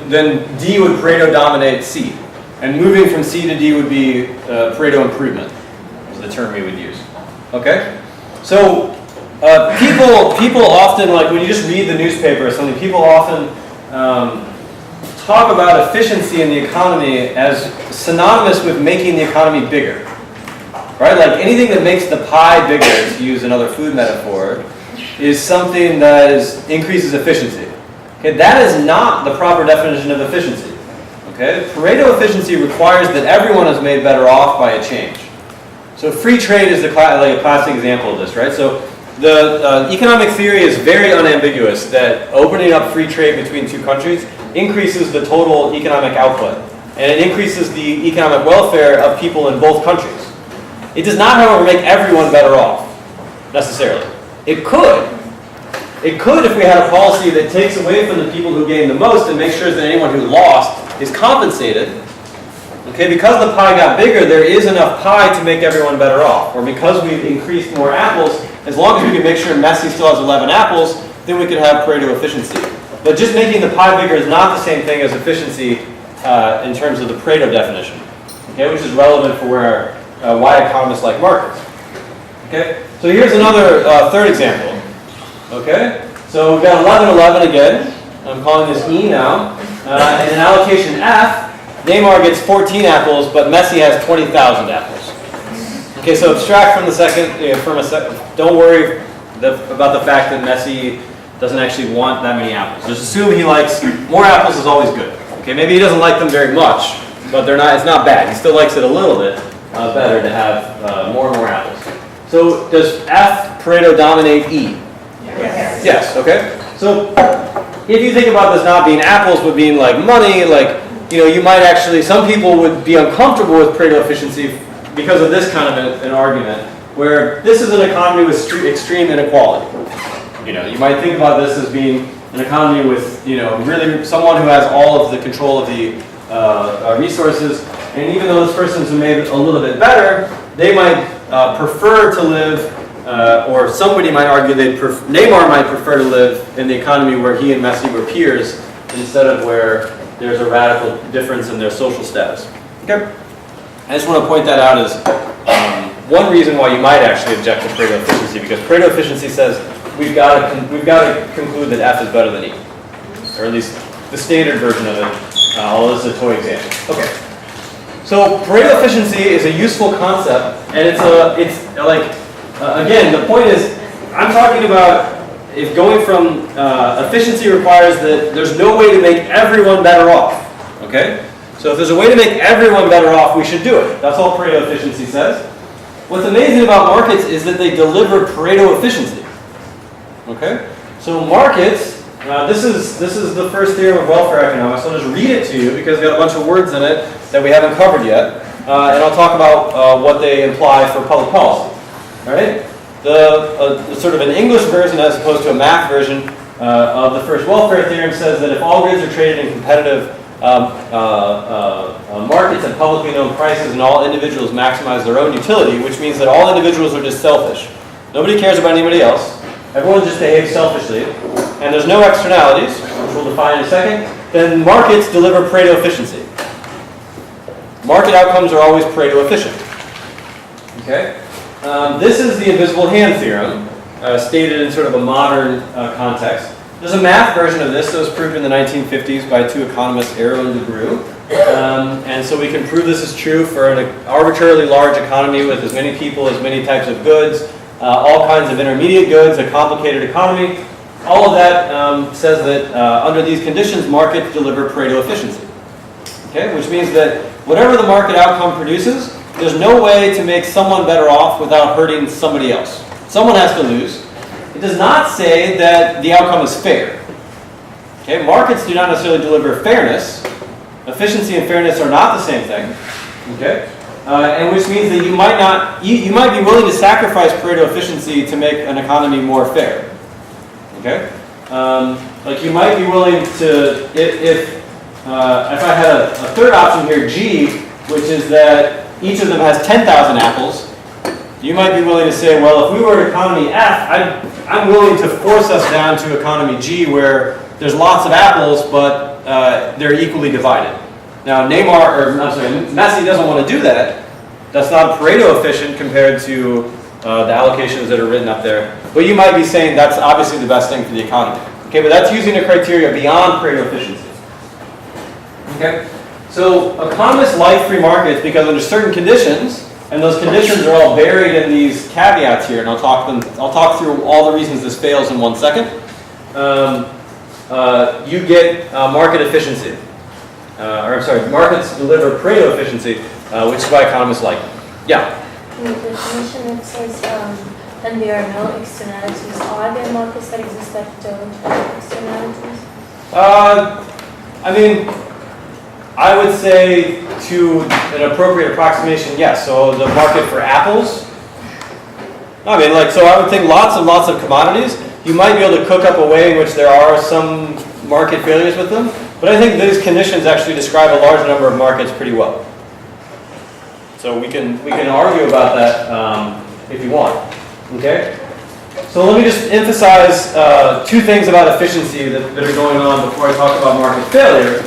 Speaker 1: then D would Pareto dominate C, and moving from C to D would be Pareto improvement, is the term we would use. Okay, so people often, like when you just read the newspaper or something, people often talk about efficiency in the economy as synonymous with making the economy bigger, right? Like anything that makes the pie bigger, to use another food metaphor, is something that increases efficiency. Okay, that is not the proper definition of efficiency. Okay, Pareto efficiency requires that everyone is made better off by a change. So free trade is a classic example of this, right? So the economic theory is very unambiguous that opening up free trade between two countries increases the total economic output, and it increases the economic welfare of people in both countries. It does not, however, make everyone better off. necessarily. It could. It could if we had a policy that takes away from the people who gain the most and makes sure that anyone who lost is compensated. Okay, because the pie got bigger, there is enough pie to make everyone better off. Or because we've increased more apples, as long as we can make sure Messi still has 11 apples, then we could have Pareto efficiency. But just making the pie bigger is not the same thing as efficiency in terms of the Pareto definition. Okay, which is relevant for where why economists like markets. Okay, so here's another third example. Okay, so we've got 11, 11 again. I'm calling this E now. And in allocation F, Neymar gets 14 apples, but Messi has 20,000 apples. Okay, so abstract from the second, don't worry about the fact that Messi doesn't actually want that many apples. Just assume he likes, more apples is always good. Okay, maybe he doesn't like them very much, but it's not bad. He still likes it a little bit better to have more and more apples. So does F Pareto dominate E?
Speaker 10: Yes.
Speaker 1: Yes, okay. So if you think about this not being apples, but being like money, like, you might actually, some people would be uncomfortable with Pareto efficiency because of this kind of an argument, where this is an economy with extreme inequality. You might think about this as being an economy with, really someone who has all of the control of the resources, and even though this person's made a little bit better, they might prefer to live, or somebody might argue Neymar might prefer to live in the economy where he and Messi were peers, instead of where there's a radical difference in their social status. Okay? I just want to point that out as one reason why you might actually object to Pareto efficiency, because Pareto efficiency says we've got to conclude that F is better than E, or at least the standard version of it. Although this is a toy example. Okay. So Pareto efficiency is a useful concept, and it's like again, the point is I'm talking about. If going from efficiency requires that there's no way to make everyone better off, okay? So if there's a way to make everyone better off, we should do it. That's all Pareto efficiency says. What's amazing about markets is that they deliver Pareto efficiency, okay? So markets, this is the first theorem of welfare economics. I'll just read it to you because it's got a bunch of words in it that we haven't covered yet, and I'll talk about what they imply for public policy, all right? The sort of an English version as opposed to a math version of the first welfare theorem says that if all goods are traded in competitive markets at publicly known prices and all individuals maximize their own utility, which means that all individuals are just selfish. Nobody cares about anybody else. Everyone just behaves selfishly. And there's no externalities, which we'll define in a second. Then markets deliver Pareto efficiency. Market outcomes are always Pareto efficient. Okay? This is the invisible hand theorem, stated in sort of a modern context. There's a math version of this that was proved in the 1950s by two economists, Arrow and LeGroux. And so we can prove this is true for an arbitrarily large economy with as many people, as many types of goods, all kinds of intermediate goods, a complicated economy. All of that says that under these conditions, markets deliver Pareto efficiency. Okay? Which means that whatever the market outcome produces, there's no way to make someone better off without hurting somebody else. Someone has to lose. It does not say that the outcome is fair. Okay? Markets do not necessarily deliver fairness. Efficiency and fairness are not the same thing. Okay? And which means that you might be willing to sacrifice Pareto efficiency to make an economy more fair. Okay? Like you might be willing to, if I had a third option here, G, which is that each of them has 10,000 apples, you might be willing to say, well, if we were economy F, I'm willing to force us down to economy G where there's lots of apples, but they're equally divided. Now, Messi doesn't want to do that. That's not Pareto efficient compared to the allocations that are written up there. But you might be saying that's obviously the best thing for the economy. Okay, but that's using a criteria beyond Pareto efficiency. Okay? So economists like free markets because under certain conditions, and those conditions are all buried in these caveats here, and I'll talk through all the reasons this fails in 1 second. You get market efficiency. Markets deliver Pareto efficiency, which is why economists like them. Yeah?
Speaker 5: In the definition it says, and there are no externalities. Are there markets that exist that don't have externalities?
Speaker 1: I would say to an appropriate approximation, yes. So the market for apples, I mean, like, so I would think lots and lots of commodities, you might be able to cook up a way in which there are some market failures with them, but I think these conditions actually describe a large number of markets pretty well. So we can argue about that if you want, okay? So let me just emphasize two things about efficiency that are going on before I talk about market failure.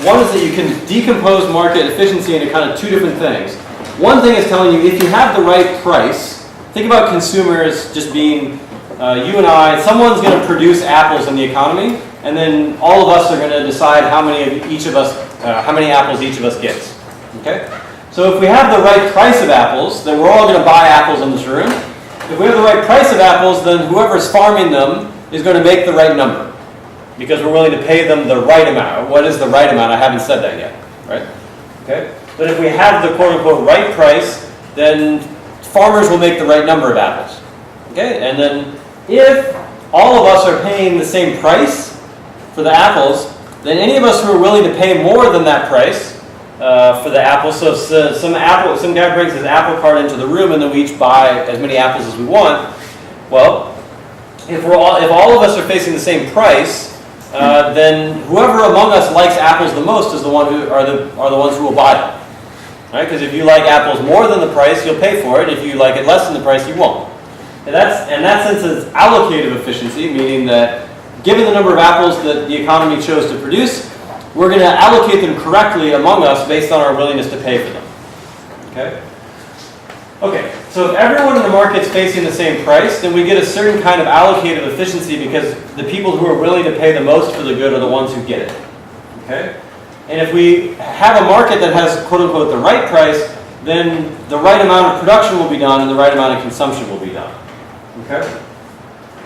Speaker 1: One is that you can decompose market efficiency into kind of two different things. One thing is telling you if you have the right price, think about consumers just being you and I, someone's going to produce apples in the economy, and then all of us are going to decide how many apples each of us gets. Okay? So if we have the right price of apples, then we're all going to buy apples in this room. If we have the right price of apples, then whoever's farming them is going to make the right number, because we're willing to pay them the right amount. What is the right amount? I haven't said that yet, right? Okay? But if we have the quote-unquote right price, then farmers will make the right number of apples. Okay? And then if all of us are paying the same price for the apples, then any of us who are willing to pay more than that price for the apples, so if some guy brings his apple cart into the room and then we each buy as many apples as we want, well, if all of us are facing the same price, then whoever among us likes apples the most is the ones who will buy them. Right? Because if you like apples more than the price, you'll pay for it. If you like it less than the price, you won't. And in that sense, is allocative efficiency, meaning that given the number of apples that the economy chose to produce, we're going to allocate them correctly among us based on our willingness to pay for them. Okay? Okay, so if everyone in the market's facing the same price, then we get a certain kind of allocative efficiency because the people who are willing to pay the most for the good are the ones who get it. Okay? And if we have a market that has, quote-unquote, the right price, then the right amount of production will be done and the right amount of consumption will be done. Okay?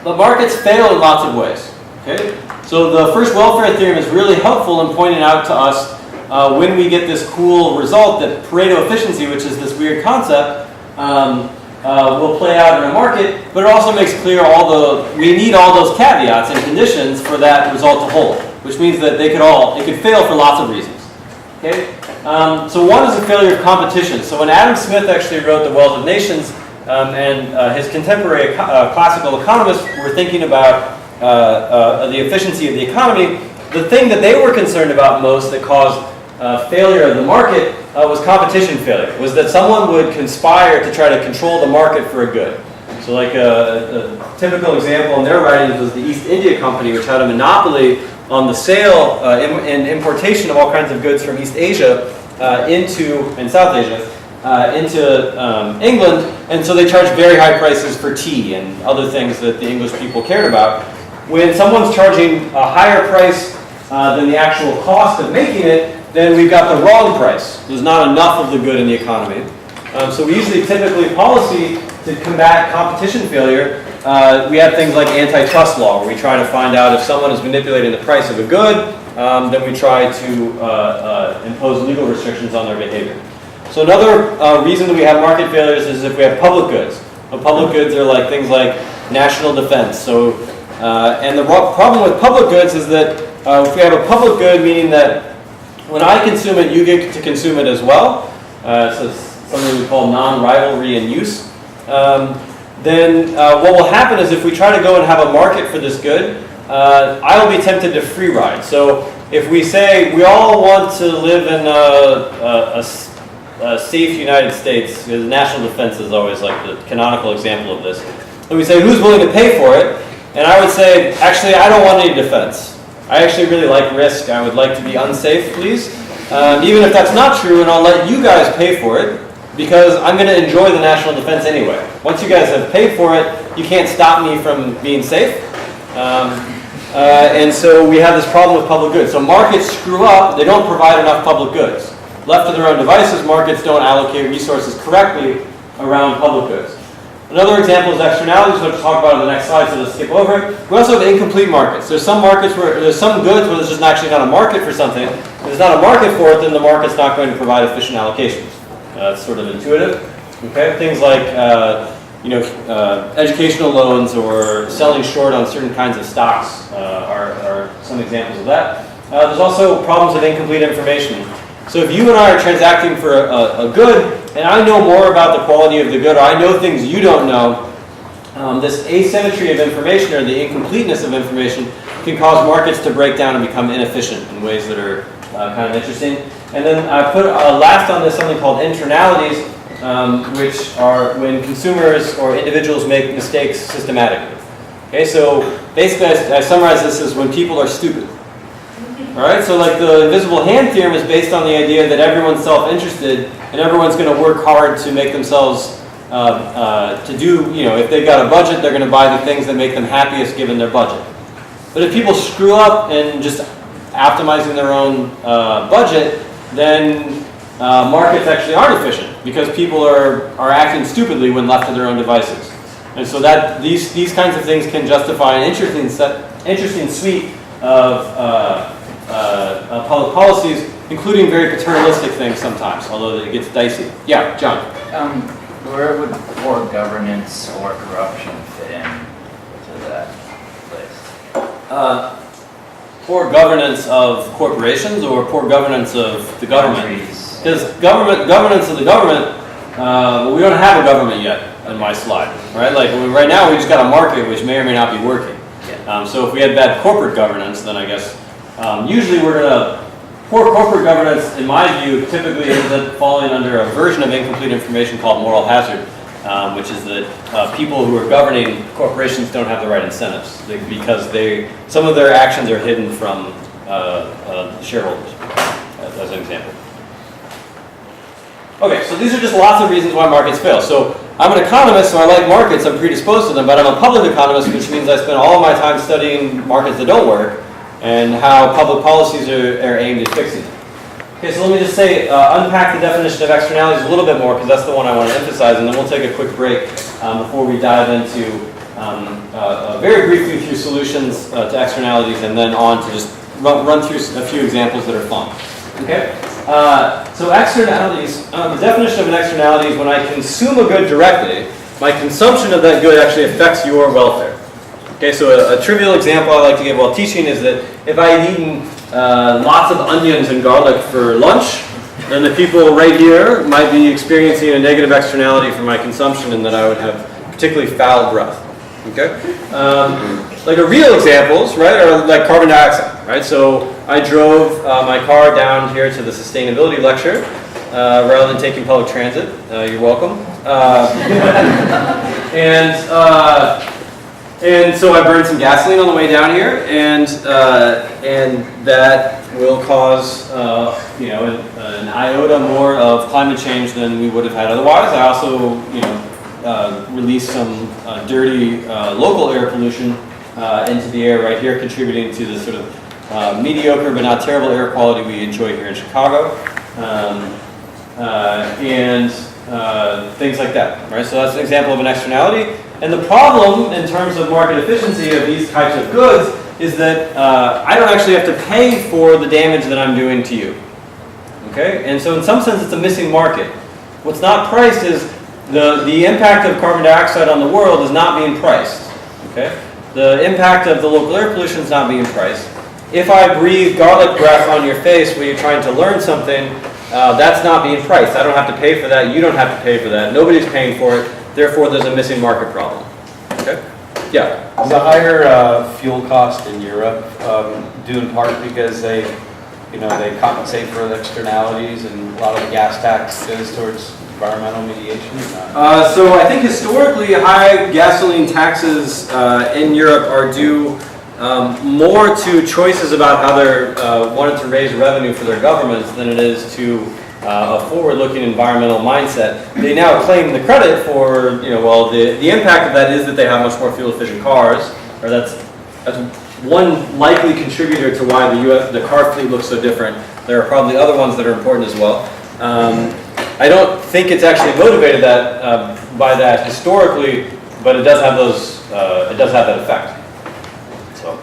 Speaker 1: But markets fail in lots of ways. Okay? So the first welfare theorem is really helpful in pointing out to us when we get this cool result that Pareto efficiency, which is this weird concept, will play out in a market, but it also makes clear we need all those caveats and conditions for that result to hold, which means that it could fail for lots of reasons. Okay? So one is a failure of competition. So when Adam Smith actually wrote The Wealth of Nations, and his contemporary classical economists were thinking about the efficiency of the economy, the thing that they were concerned about most that caused failure of the market was competition failure, was that someone would conspire to try to control the market for a good. So like a typical example in their writings was the East India Company, which had a monopoly on the sale and importation of all kinds of goods from East Asia and South Asia into England, and so they charged very high prices for tea and other things that the English people cared about. When someone's charging a higher price than the actual cost of making it, then we've got the wrong price. There's not enough of the good in the economy. So we usually typically policy to combat competition failure. We have things like antitrust law, where we try to find out if someone is manipulating the price of a good, then we try to impose legal restrictions on their behavior. So another reason that we have market failures is if we have public goods. Public goods are like things like national defense. So, and the problem with public goods is that if we have a public good, meaning that when I consume it, you get to consume it as well. So it's something we call non-rivalry in use. Then what will happen is if we try to go and have a market for this good, I will be tempted to free ride. So if we say we all want to live in a safe United States, because national defense is always like the canonical example of this, and we say who's willing to pay for it, and I would say, actually, I don't want any defense. I actually really like risk. I would like to be unsafe, please. Even if that's not true, and I'll let you guys pay for it, because I'm going to enjoy the national defense anyway. Once you guys have paid for it, you can't stop me from being safe. And so we have this problem with public goods. So markets screw up. They don't provide enough public goods. Left to their own devices, markets don't allocate resources correctly around public goods. Another example is externalities, which we'll talk about on the next slide, so let's skip over it. We also have incomplete markets. There's some markets where there's some goods where there's just actually not a market for something. If there's not a market for it, then the market's not going to provide efficient allocations. It's sort of intuitive. Okay, things like educational loans or selling short on certain kinds of stocks are some examples of that. There's also problems with incomplete information. So if you and I are transacting for a good, and I know more about the quality of the good, or I know things you don't know, this asymmetry of information or the incompleteness of information can cause markets to break down and become inefficient in ways that are kind of interesting. And then I put last on this something called internalities, which are when consumers or individuals make mistakes systematically. Okay, so basically I summarize this as when people are stupid. All right, so like the invisible hand theorem is based on the idea that everyone's self-interested and everyone's going to work hard to make themselves, to do, if they've got a budget, they're going to buy the things that make them happiest given their budget. But if people screw up and just optimizing their own budget, then markets actually aren't efficient because people are acting stupidly when left to their own devices. And so that these kinds of things can justify an interesting suite of public policies, including very paternalistic things sometimes, although it gets dicey. Yeah, John.
Speaker 11: Where would poor governance or corruption fit in to that list?
Speaker 1: Poor governance of corporations or poor governance of the government? Because governance of the government, well, we don't have a government yet in my slide, right? Like right now we just got a market which may or may not be working. So if we had bad corporate governance, then I guess usually we're going to, poor corporate governance, in my view, typically ends up falling under a version of incomplete information called moral hazard, which is that people who are governing corporations don't have the right incentives because some of their actions are hidden from shareholders, as an example. Okay, so these are just lots of reasons why markets fail. So I'm an economist, so I like markets, I'm predisposed to them, but I'm a public economist, which means I spend all of my time studying markets that don't work and how public policies are aimed at fixing them. Okay, so let me just say, unpack the definition of externalities a little bit more, because that's the one I want to emphasize, and then we'll take a quick break before we dive into very briefly through solutions to externalities, and then on to just run through a few examples that are fun. Okay? So externalities, the definition of an externality is when I consume a good directly, my consumption of that good actually affects your welfare. Okay, so a trivial example I like to give while teaching is that if I had eaten lots of onions and garlic for lunch, then the people right here might be experiencing a negative externality from my consumption and that I would have particularly foul breath. Okay? Like a real examples, right, are like carbon dioxide, right? So I drove my car down here to the sustainability lecture rather than taking public transit. You're welcome. And so I burned some gasoline on the way down here, and that will cause an iota more of climate change than we would have had otherwise. I also released some dirty local air pollution into the air right here, contributing to the sort of mediocre but not terrible air quality we enjoy here in Chicago, and things like that. Right, so that's an example of an externality. And the problem in terms of market efficiency of these types of goods is that I don't actually have to pay for the damage that I'm doing to you. Okay, and so in some sense it's a missing market. What's not priced is the impact of carbon dioxide on the world is not being priced. Okay, the impact of the local air pollution is not being priced. If I breathe garlic breath on your face when you're trying to learn something, that's not being priced. I don't have to pay for that. You don't have to pay for that. Nobody's paying for it. Therefore, there's a missing market problem. Okay? Yeah?
Speaker 13: Is the higher fuel cost in Europe due in part because they compensate for the externalities and a lot of the gas tax goes towards environmental mediation?
Speaker 1: So I think historically high gasoline taxes in Europe are due more to choices about how they're wanted to raise revenue for their governments than it is to a forward-looking environmental mindset. They now claim the credit for, the impact of that is that they have much more fuel-efficient cars, or that's one likely contributor to why the car fleet looks so different. There are probably other ones that are important as well. I don't think it's actually motivated by that historically, but it does have that effect. So,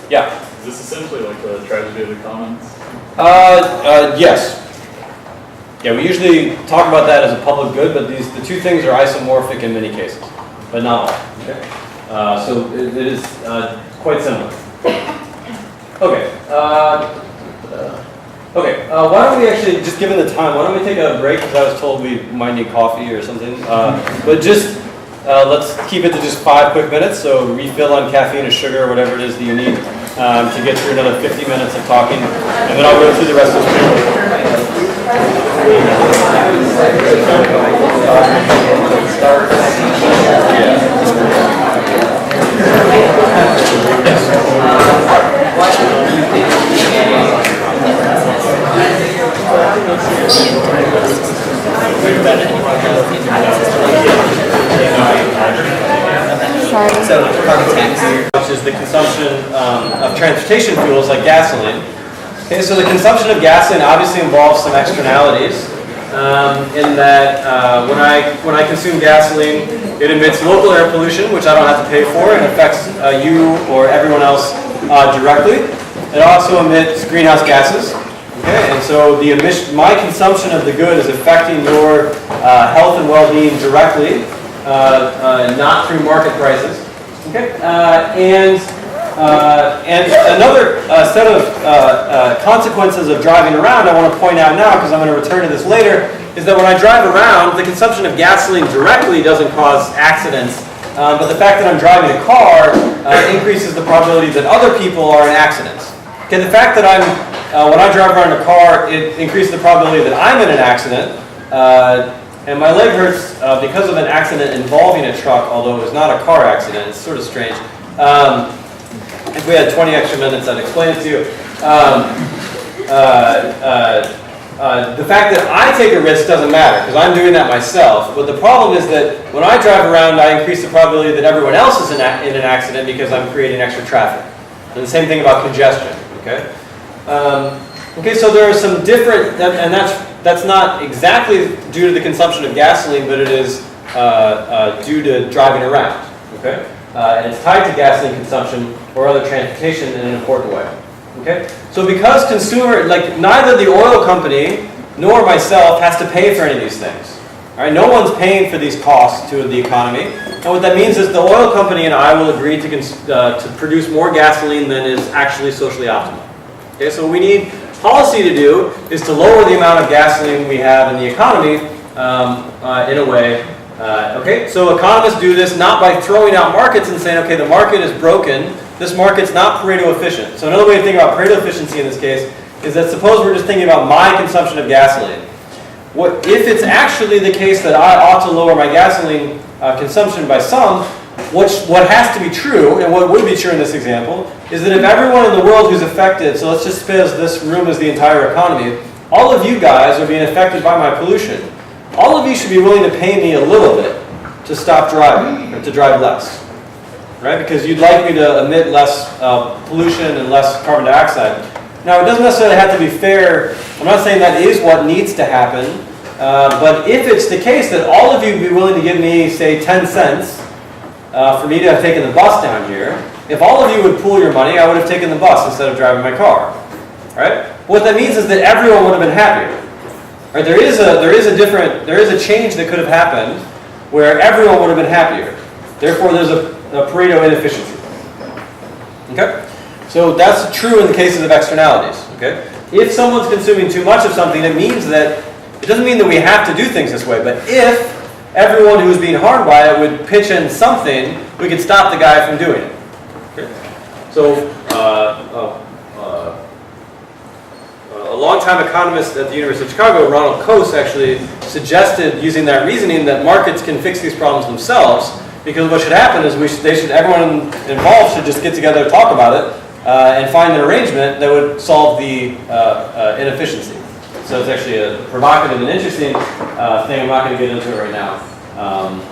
Speaker 1: yeah.
Speaker 14: Is this essentially like the tragedy of the commons?
Speaker 1: Yes. Yeah, we usually talk about that as a public good, but the two things are isomorphic in many cases, but not all. Okay. So it is quite similar. Okay. Okay, why don't we actually, just given the time, why don't we take a break, because I was told we might need coffee or something. But just, let's keep it to just 5 quick minutes, so refill on caffeine or sugar or whatever it is that you need to get through another 50 minutes of talking, and then I'll go through the rest of this paper.
Speaker 6: So carbon tax.
Speaker 1: Which is the consumption of transportation fuels like gasoline. Okay, so the consumption of gasoline obviously involves some externalities in that when I consume gasoline, it emits local air pollution, which I don't have to pay for, and affects you or everyone else directly. It also emits greenhouse gases. Okay, and so my consumption of the good is affecting your health and well-being directly, not through market prices. Okay, and another set of consequences of driving around I want to point out now, because I'm going to return to this later, is that when I drive around, the consumption of gasoline directly doesn't cause accidents, but the fact that I'm driving a car increases the probability that other people are in accidents. Okay, the fact that when I drive around a car, it increases the probability that I'm in an accident, and my leg hurts because of an accident involving a truck, although it was not a car accident. It's sort of strange. If we had 20 extra minutes, I'd explain it to you. The fact that I take a risk doesn't matter, because I'm doing that myself. But the problem is that when I drive around, I increase the probability that everyone else is in an accident because I'm creating extra traffic. And the same thing about congestion. Okay. Okay, so there are some different, and that's not exactly due to the consumption of gasoline, but it is due to driving around. Okay. And it's tied to gasoline consumption or other transportation in an important way. Okay? So because neither the oil company nor myself has to pay for any of these things. All right? No one's paying for these costs to the economy. And what that means is the oil company and I will agree to produce more gasoline than is actually socially optimal. Okay? So what we need policy to do is to lower the amount of gasoline we have in the economy in a way. Okay, so economists do this not by throwing out markets and saying, okay, the market is broken, this market's not Pareto efficient. So another way to think about Pareto efficiency in this case is that suppose we're just thinking about my consumption of gasoline. If it's actually the case that I ought to lower my gasoline consumption by some, what has to be true, and what would be true in this example, is that if everyone in the world who's affected, so let's just suppose this room is the entire economy, all of you guys are being affected by my pollution. All of you should be willing to pay me a little bit to stop driving, or to drive less, right? Because you'd like me to emit less pollution and less carbon dioxide. Now, it doesn't necessarily have to be fair. I'm not saying that is what needs to happen, but if it's the case that all of you would be willing to give me, say, 10 cents for me to have taken the bus down here, if all of you would pool your money, I would have taken the bus instead of driving my car, right? What that means is that everyone would have been happier. Right, there is a change that could have happened where everyone would have been happier. Therefore, there's a Pareto inefficiency. Okay? So that's true in the cases of externalities. Okay? If someone's consuming too much of something, it doesn't mean that we have to do things this way, but if everyone who is being harmed by it would pitch in something, we could stop the guy from doing it. Okay? So, a longtime economist at the University of Chicago, Ronald Coase, actually suggested, using that reasoning, that markets can fix these problems themselves, because what should happen is everyone involved should just get together, talk about it, and find an arrangement that would solve the inefficiency. So it's actually a provocative and interesting thing. I'm not going to get into it right now.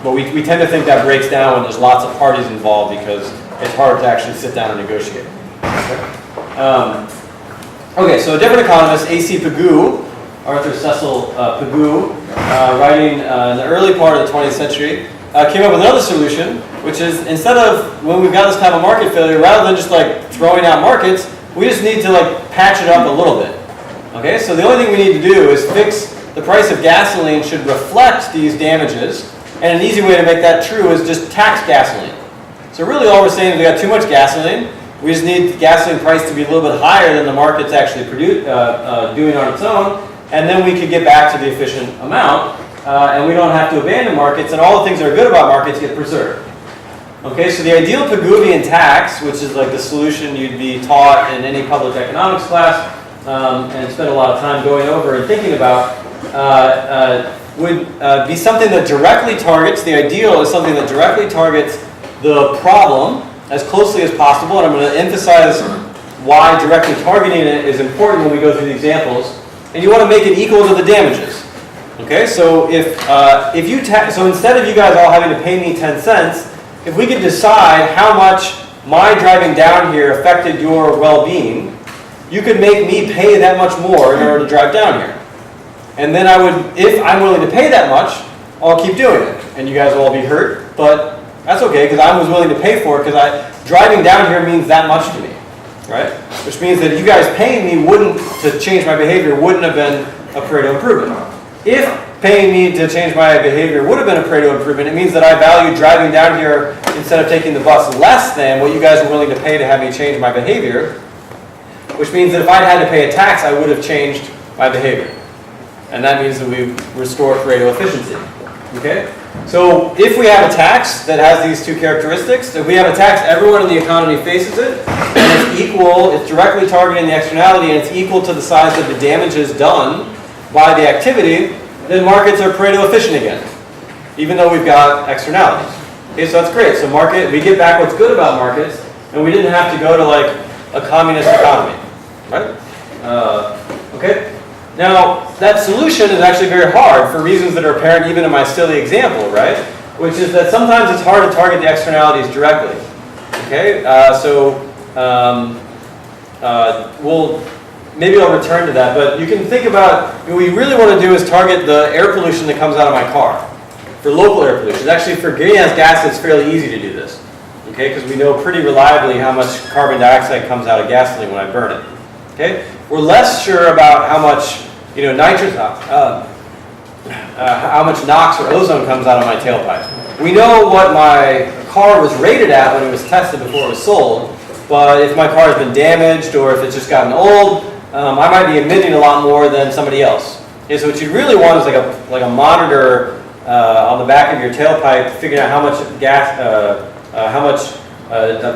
Speaker 1: But we tend to think that breaks down when there's lots of parties involved, because it's hard to actually sit down and negotiate. Okay, so a different economist, A.C. Pigou, Arthur Cecil Pigou, writing in the early part of the 20th century, came up with another solution, which is instead of, when we've got this kind of market failure, rather than just throwing out markets, we just need to patch it up a little bit. Okay, so the only thing we need to do is fix the price of gasoline should reflect these damages, and an easy way to make that true is just tax gasoline. So really all we're saying is we got too much gasoline, We just need the gasoline price to be a little bit higher than the market's actually doing on its own, and then we could get back to the efficient amount, and we don't have to abandon markets, and all the things that are good about markets get preserved. Okay, so the ideal Pigouvian tax, which is like the solution you'd be taught in any public economics class, and spend a lot of time going over and thinking about, would be something that directly targets, the ideal is something that directly targets the problem as closely as possible, and I'm going to emphasize why directly targeting it is important when we go through the examples, and you want to make it equal to the damages. Okay, so if you so instead of you guys all having to pay me 10 cents, if we could decide how much my driving down here affected your well-being, you could make me pay that much more in order to drive down here. And then I would, if I'm willing to pay that much, I'll keep doing it. And you guys will all be hurt, but that's okay, because I was willing to pay for it, because driving down here means that much to me, right? Which means that you guys paying me to change my behavior wouldn't have been a Pareto improvement. If paying me to change my behavior would have been a Pareto improvement, it means that I value driving down here instead of taking the bus less than what you guys were willing to pay to have me change my behavior, which means that if I'd had to pay a tax, I would have changed my behavior. And that means that we restore Pareto efficiency. Okay? So if we have a tax that has these two characteristics, if we have a tax, everyone in the economy faces it, and it's equal, it's directly targeting the externality, and it's equal to the size of the damages done by the activity, then markets are Pareto efficient again, even though we've got externalities. Okay, so that's great. So we get back what's good about markets, and we didn't have to go to like a communist economy, right? Okay. Now, that solution is actually very hard for reasons that are apparent even in my silly example, right? Which is that sometimes it's hard to target the externalities directly. Okay, maybe I'll return to that, but you can think about, what we really want to do is target the air pollution that comes out of my car. For local air pollution. Actually, for greenhouse gases, it's fairly easy to do this. Okay, because we know pretty reliably how much carbon dioxide comes out of gasoline when I burn it. Okay, we're less sure about how much, how much NOx or ozone comes out of my tailpipe. We know what my car was rated at when it was tested before it was sold, but if my car has been damaged or if it's just gotten old, I might be emitting a lot more than somebody else. Okay, so what you really want is like a monitor on the back of your tailpipe, figuring out how much gas, of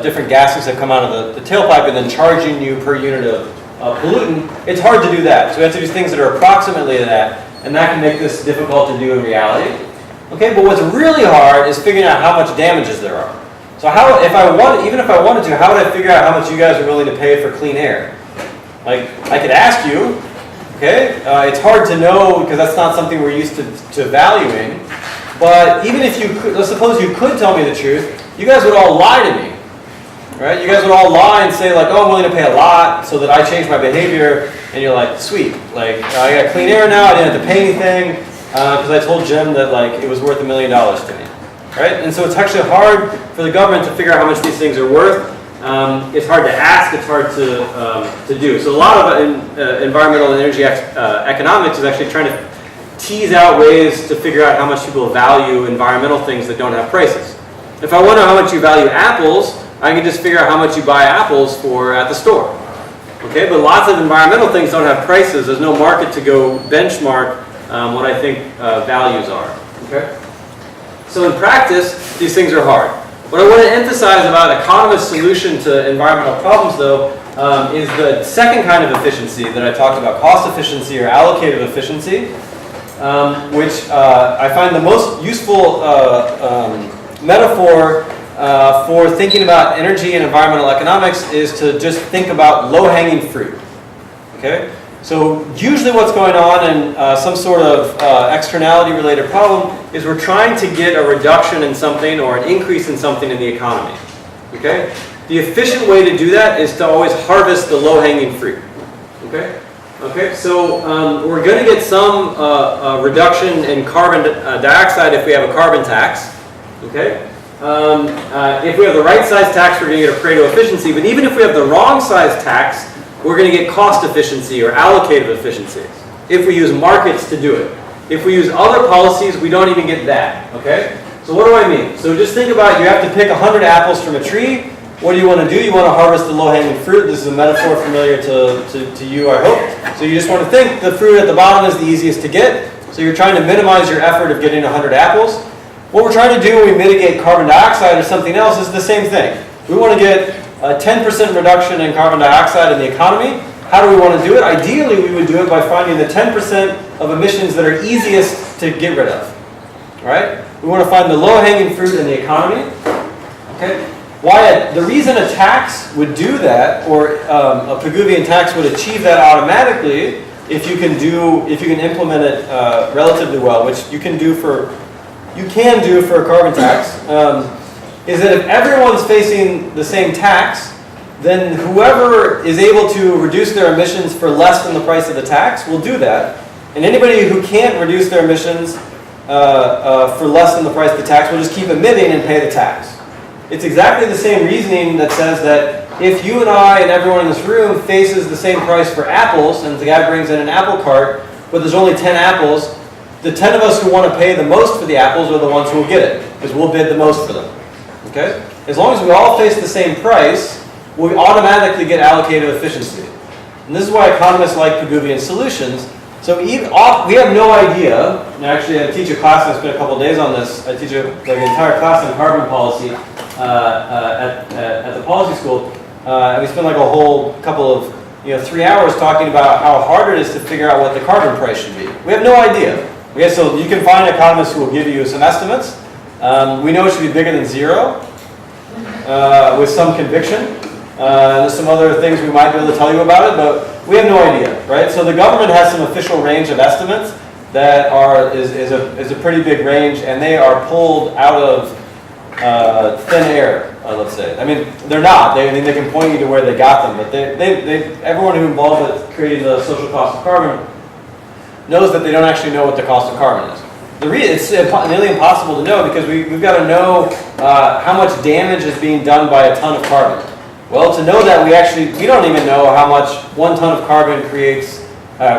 Speaker 1: different gases have come out of the tailpipe, and then charging you per unit of pollutant. It's hard to do that. So we have to do things that are approximately that, and that can make this difficult to do in reality. Okay, but what's really hard is figuring out how much damages there are. So even if I wanted to, how would I figure out how much you guys are willing to pay for clean air? Like, I could ask you, okay? It's hard to know because that's not something we're used to valuing. But even if you could, let's suppose you could tell me the truth, you guys would all lie to me, right? You guys would all lie and say like, oh, I'm willing to pay a lot so that I change my behavior. And you're like, sweet, like I got clean air now, I didn't have to pay anything because I told Jim that like it was worth $1 million to me, right? And so it's actually hard for the government to figure out how much these things are worth. It's hard to ask, it's hard to do. So a lot of environmental and energy economics is actually trying to tease out ways to figure out how much people value environmental things that don't have prices. If I want to know how much you value apples, I can just figure out how much you buy apples for at the store. Okay, but lots of environmental things don't have prices. There's no market to go benchmark what I think values are. Okay? So in practice, these things are hard. What I want to emphasize about economists' solution to environmental problems, though, is the second kind of efficiency that I talked about, cost efficiency or allocative efficiency, which I find the most useful metaphor for thinking about energy and environmental economics is to just think about low-hanging fruit. Okay? So usually what's going on in some sort of externality-related problem is we're trying to get a reduction in something or an increase in something in the economy. Okay? The efficient way to do that is to always harvest the low-hanging fruit. Okay? Okay, so we're going to get some reduction in carbon dioxide if we have a carbon tax. Okay? If we have the right size tax, we're going to get a Pareto efficiency. But even if we have the wrong size tax, we're going to get cost efficiency or allocative efficiency if we use markets to do it. If we use other policies, we don't even get that. Okay? So what do I mean? So just think about you have to pick 100 apples from a tree, what do you want to do? You want to harvest the low-hanging fruit. This is a metaphor familiar to you, I hope. So you just want to think the fruit at the bottom is the easiest to get. So you're trying to minimize your effort of getting 100 apples. What we're trying to do when we mitigate carbon dioxide or something else is the same thing. We want to get a 10% reduction in carbon dioxide in the economy. How do we want to do it? Ideally, we would do it by finding the 10% of emissions that are easiest to get rid of. All right? We want to find the low-hanging fruit in the economy. Okay? The reason a tax would do that, or a Pigouvian tax would achieve that automatically, if you can implement it relatively well, which you can do for a carbon tax, is that if everyone's facing the same tax, then whoever is able to reduce their emissions for less than the price of the tax will do that. And anybody who can't reduce their emissions for less than the price of the tax will just keep emitting and pay the tax. It's exactly the same reasoning that says that if you and I and everyone in this room faces the same price for apples, and the guy brings in an apple cart, but there's only 10 apples, the 10 of us who want to pay the most for the apples are the ones who will get it, because we'll bid the most for them. Okay? As long as we all face the same price, we automatically get allocated efficiency. And this is why economists like Pigouvian solutions. So we have no idea, and actually I teach a class, I spent a couple of days on this, I teach an entire class on carbon policy at the policy school, and we spent like a whole couple of 3 hours talking about how hard it is to figure out what the carbon price should be. We have no idea. Okay, so you can find economists who will give you some estimates. We know it should be bigger than 0, with some conviction. There's some other things we might be able to tell you about it, but we have no idea, right? So the government has some official range of estimates that is a pretty big range, and they are pulled out of thin air, let's say. I mean, they're not. They can point you to where they got them, but everyone who's involved with creating the social cost of carbon knows that they don't actually know what the cost of carbon is. It's nearly impossible to know because we've got to know how much damage is being done by a ton of carbon. Well, to know that, we don't even know how much 1 ton of carbon creates.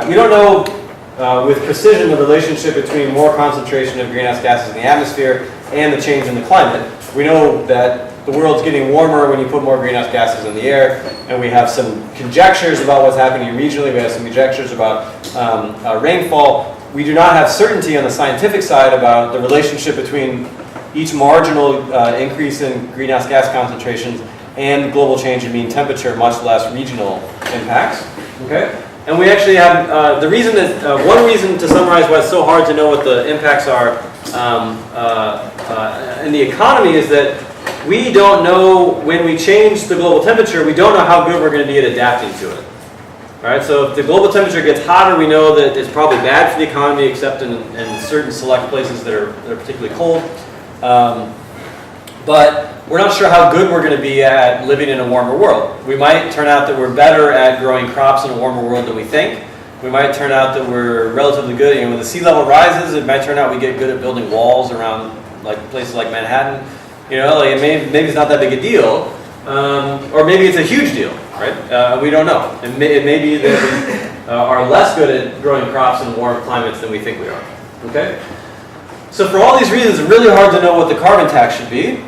Speaker 1: We don't know with precision the relationship between more concentration of greenhouse gases in the atmosphere and the change in the climate. We know that the world's getting warmer when you put more greenhouse gases in the air, and we have some conjectures about what's happening regionally. We have some conjectures about rainfall. We do not have certainty on the scientific side about the relationship between each marginal increase in greenhouse gas concentrations and global change in mean temperature, much less regional impacts. Okay? And we actually have, one reason to summarize why it's so hard to know what the impacts are in the economy is that we don't know when we change the global temperature, we don't know how good we're going to be at adapting to it. All right, so if the global temperature gets hotter, we know that it's probably bad for the economy, except in certain select places that are particularly cold. But we're not sure how good we're going to be at living in a warmer world. We might turn out that we're better at growing crops in a warmer world than we think. We might turn out that we're relatively good. When the sea level rises, it might turn out we get good at building walls around places like Manhattan. Maybe it's not that big a deal, or maybe it's a huge deal, right? We don't know. It may be that we are less good at growing crops in warm climates than we think we are. Okay. So for all these reasons, it's really hard to know what the carbon tax should be.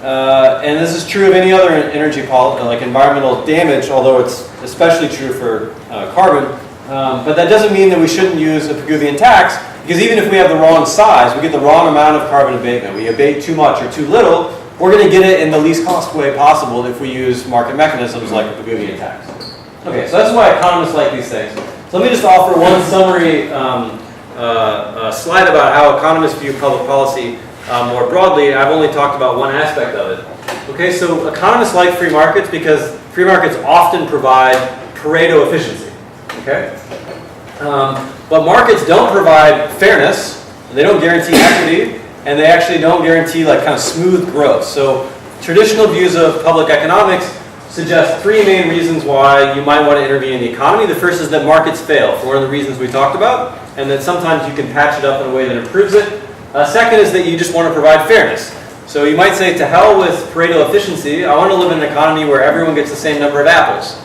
Speaker 1: And this is true of any other energy policy, like environmental damage, although it's especially true for carbon. But that doesn't mean that we shouldn't use a Pigouvian tax, because even if we have the wrong size, we get the wrong amount of carbon abatement, we abate too much or too little, we're going to get it in the least cost way possible if we use market mechanisms like a Pigouvian tax. Okay, so that's why economists like these things. So let me just offer one summary slide about how economists view public policy more broadly. I've only talked about one aspect of it. Okay, so economists like free markets because free markets often provide Pareto efficiency. Okay, but markets don't provide fairness. They don't guarantee equity, and they actually don't guarantee kind of smooth growth. So traditional views of public economics suggest 3 main reasons why you might want to intervene in the economy. The first is that markets fail, for one of the reasons we talked about, and that sometimes you can patch it up in a way that improves it. Second is that you just want to provide fairness. So you might say, to hell with Pareto efficiency, I want to live in an economy where everyone gets the same number of apples.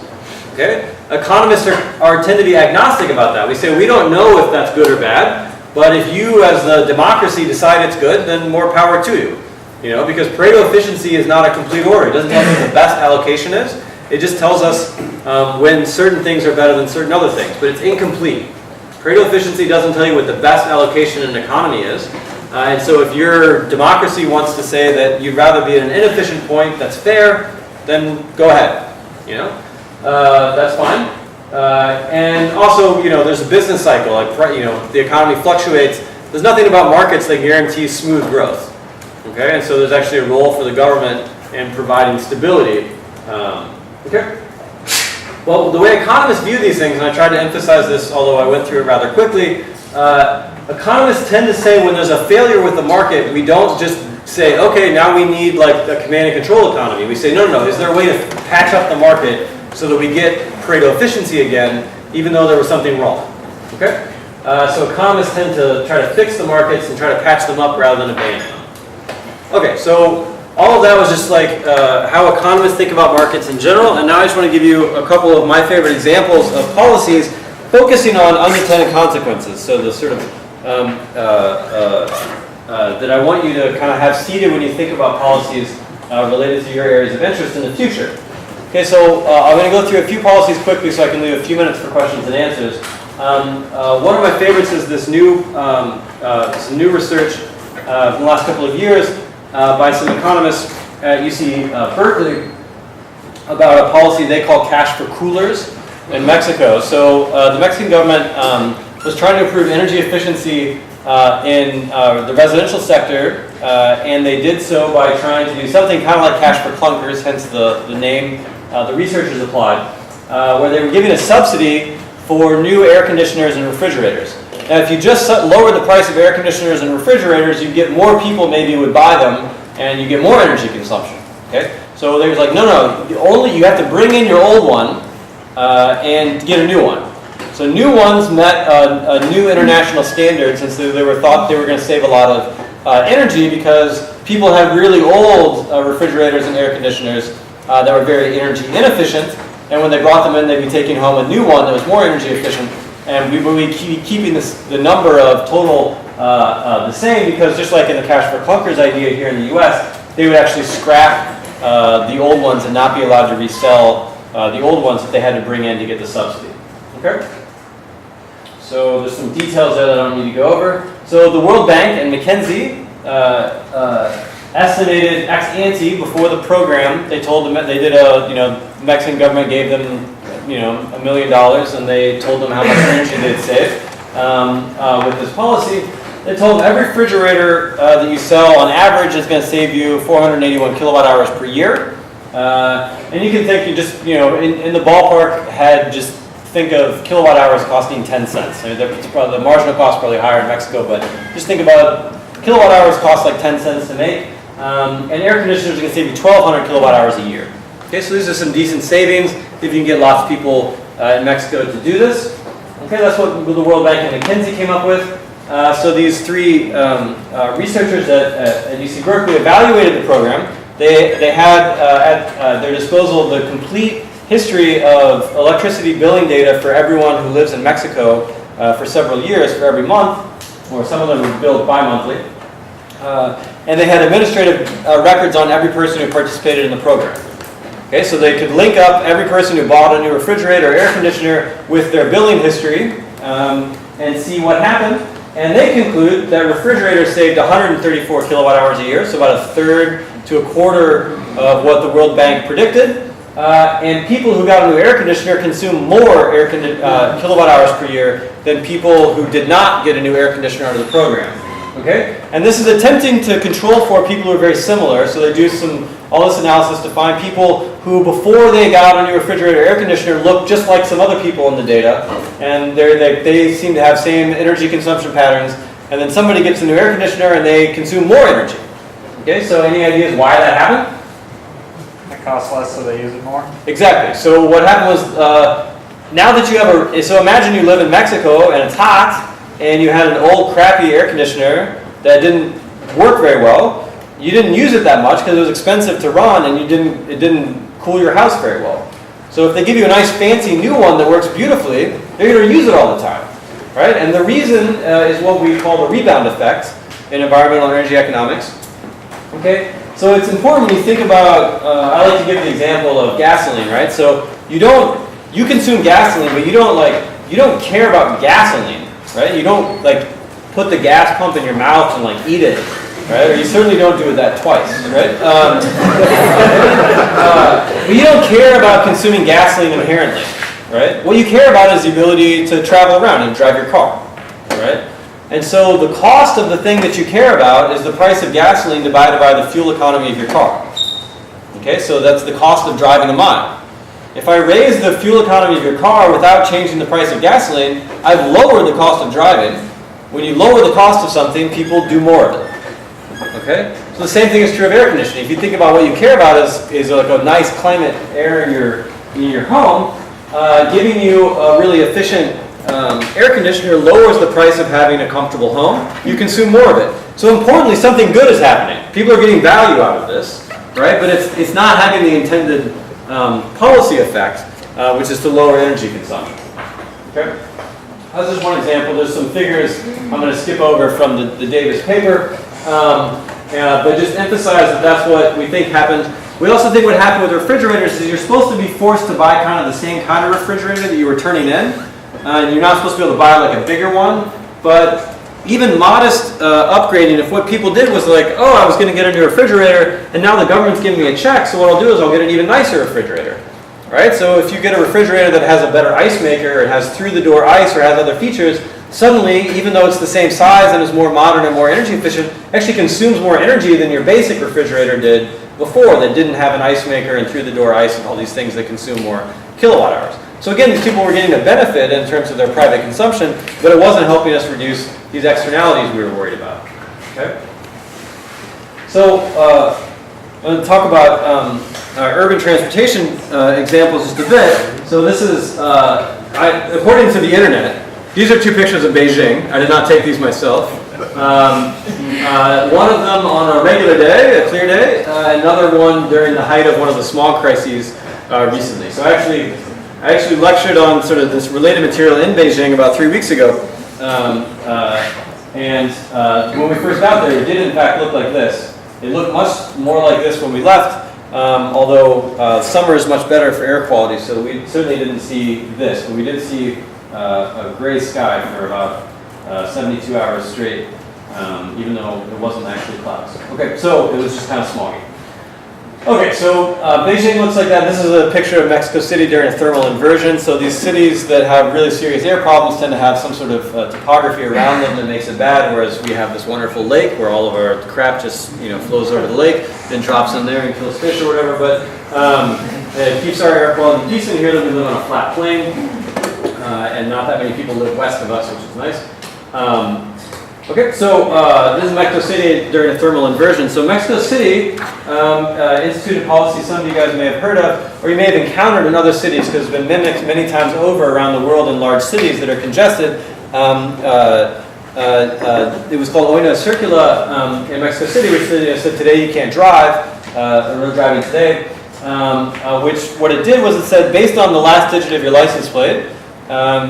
Speaker 1: Okay? Economists tend to be agnostic about that. We say, we don't know if that's good or bad, but if you as a democracy decide it's good, then more power to you. You know, because Pareto efficiency is not a complete order. It doesn't tell us what the best allocation is. It just tells us when certain things are better than certain other things, but it's incomplete. Pareto efficiency doesn't tell you what the best allocation in an economy is. And so if your democracy wants to say that you'd rather be at an inefficient point that's fair, then go ahead. You know, that's fine. And also, you know, there's a business cycle. Like, you know, the economy fluctuates. There's nothing about markets that guarantees smooth growth. Okay, and so there's actually a role for the government in providing stability. Okay. Well, the way economists view these things, and I tried to emphasize this, although I went through it rather quickly, economists tend to say when there's a failure with the market, we don't just say, okay, now we need like a command and control economy. We say, no, is there a way to patch up the market so that we get Pareto efficiency again, even though there was something wrong? Okay? So economists tend to try to fix the markets and try to patch them up rather than abandon them. Okay, so all of that was just like how economists think about markets in general, and now I just want to give you a couple of my favorite examples of policies focusing on unintended consequences. So the sort of that I want you to kind of have seated when you think about policies related to your areas of interest in the future. Okay, so I'm going to go through a few policies quickly so I can leave a few minutes for questions and answers. One of my favorites is this new research from the last couple of years by some economists at UC Berkeley about a policy they call cash for coolers in Mexico. So the Mexican government was trying to improve energy efficiency in the residential sector, and they did so by trying to do something kind of like cash for clunkers, hence the name the researchers applied, where they were giving a subsidy for new air conditioners and refrigerators. Now, if you just lower the price of air conditioners and refrigerators, you get more people maybe would buy them, and you get more energy consumption. Okay, so they was like, no, you have to bring in your old one and get a new one. So new ones met a new international standard, since they thought they were going to save a lot of energy because people had really old refrigerators and air conditioners that were very energy inefficient, and when they brought them in, they'd be taking home a new one that was more energy efficient. And we would be keeping the number of total the same, because just like in the cash for clunkers idea here in the US, they would actually scrap the old ones and not be allowed to resell the old ones that they had to bring in to get the subsidy. Okay? So there's some details there that I don't need to go over. So the World Bank and McKinsey estimated ex ante before the program. They told them they did the Mexican government gave them $1 million, and they told them how much energy they'd save with this policy. They told them every refrigerator that you sell on average is going to save you 481 kilowatt hours per year. And you can think in the ballpark just think of kilowatt hours costing 10 cents. I mean, the marginal cost is probably higher in Mexico, but just think about kilowatt hours cost like 10 cents to make. And air conditioners are going to save you 1,200 kilowatt hours a year. Okay, so these are some decent savings if you can get lots of people in Mexico to do this. Okay, that's what the World Bank and McKinsey came up with. So these three researchers at UC Berkeley evaluated the program. They had at their disposal the complete history of electricity billing data for everyone who lives in Mexico for several years, for every month, or some of them were billed bi-monthly. And they had administrative records on every person who participated in the program. Okay, so they could link up every person who bought a new refrigerator or air conditioner with their billing history and see what happened. And they conclude that refrigerators saved 134 kilowatt hours a year, so about a third to a quarter of what the World Bank predicted. And people who got a new air conditioner consume more kilowatt hours per year than people who did not get a new air conditioner under the program. Okay, and this is attempting to control for people who are very similar. So they do all this analysis to find people who, before they got a new refrigerator or air conditioner, looked just like some other people in the data, and they seem to have same energy consumption patterns. And then somebody gets a new air conditioner and they consume more energy. Okay, so any ideas why that happened?
Speaker 2: It costs less, so they use it more.
Speaker 1: Exactly. So what happened was now that you have so imagine you live in Mexico and it's hot, and you had an old crappy air conditioner that didn't work very well. You didn't use it that much because it was expensive to run, and it didn't cool your house very well. So if they give you a nice fancy new one that works beautifully, they're going to use it all the time, right? And the reason is what we call the rebound effect in environmental energy economics. Okay, so it's important when you think about, I like to give the example of gasoline, right? So you consume gasoline, but you don't care about gasoline, right? You don't like put the gas pump in your mouth and like eat it, right? Or you certainly don't do that twice, right? But you don't care about consuming gasoline inherently, right? What you care about is the ability to travel around and drive your car, right? And so the cost of the thing that you care about is the price of gasoline divided by the fuel economy of your car. Okay, so that's the cost of driving a mile. If I raise the fuel economy of your car without changing the price of gasoline, I've lowered the cost of driving. When you lower the cost of something, people do more of it. Okay? So the same thing is true of air conditioning. If you think about what you care about is like a nice climate air in your home, giving you a really efficient air conditioner lowers the price of having a comfortable home. You consume more of it. So importantly, something good is happening. People are getting value out of this, right? But it's not having the intended policy effect, which is to lower energy consumption. Okay? That's just one example. There's some figures I'm going to skip over from the Davis paper, but just emphasize that that's what we think happened. We also think what happened with refrigerators is you're supposed to be forced to buy kind of the same kind of refrigerator that you were turning in. And you're not supposed to be able to buy like a bigger one, but even modest upgrading, if what people did was like, oh, I was going to get a new refrigerator, and now the government's giving me a check, so what I'll do is I'll get an even nicer refrigerator, right? So if you get a refrigerator that has a better ice maker, it has through-the-door ice, or has other features, suddenly, even though it's the same size and is more modern and more energy efficient, it actually consumes more energy than your basic refrigerator did before that didn't have an ice maker and through-the-door ice and all these things that consume more kilowatt hours. So again, these people were getting a benefit in terms of their private consumption, but it wasn't helping us reduce these externalities we were worried about. Okay? So I'm going to talk about urban transportation examples just a bit. So this is, according to the internet, these are two pictures of Beijing. I did not take these myself. One of them on a regular day, a clear day, another one during the height of one of the smog crises recently. So I actually lectured on sort of this related material in Beijing about 3 weeks ago. And when we first got there, it did in fact look like this. It looked much more like this when we left, although summer is much better for air quality, so we certainly didn't see this. But we did see a gray sky for about 72 hours straight, even though it wasn't actually clouds. Okay, so it was just kind of smoggy. Okay, so Beijing looks like that. This is a picture of Mexico City during a thermal inversion. So these cities that have really serious air problems tend to have some sort of topography around them that makes it bad, whereas we have this wonderful lake where all of our crap just flows over the lake, then drops in there and kills fish or whatever. But it keeps our air quality decent here. That we live on a flat plain, and not that many people live west of us, which is nice. Okay, so this is Mexico City during a thermal inversion. So Mexico City instituted policy some of you guys may have heard of, or you may have encountered in other cities because it's been mimicked many times over around the world in large cities that are congested. It was called Oina Circula in Mexico City, which said today you can't drive, road driving today. Which what it did was it said based on the last digit of your license plate,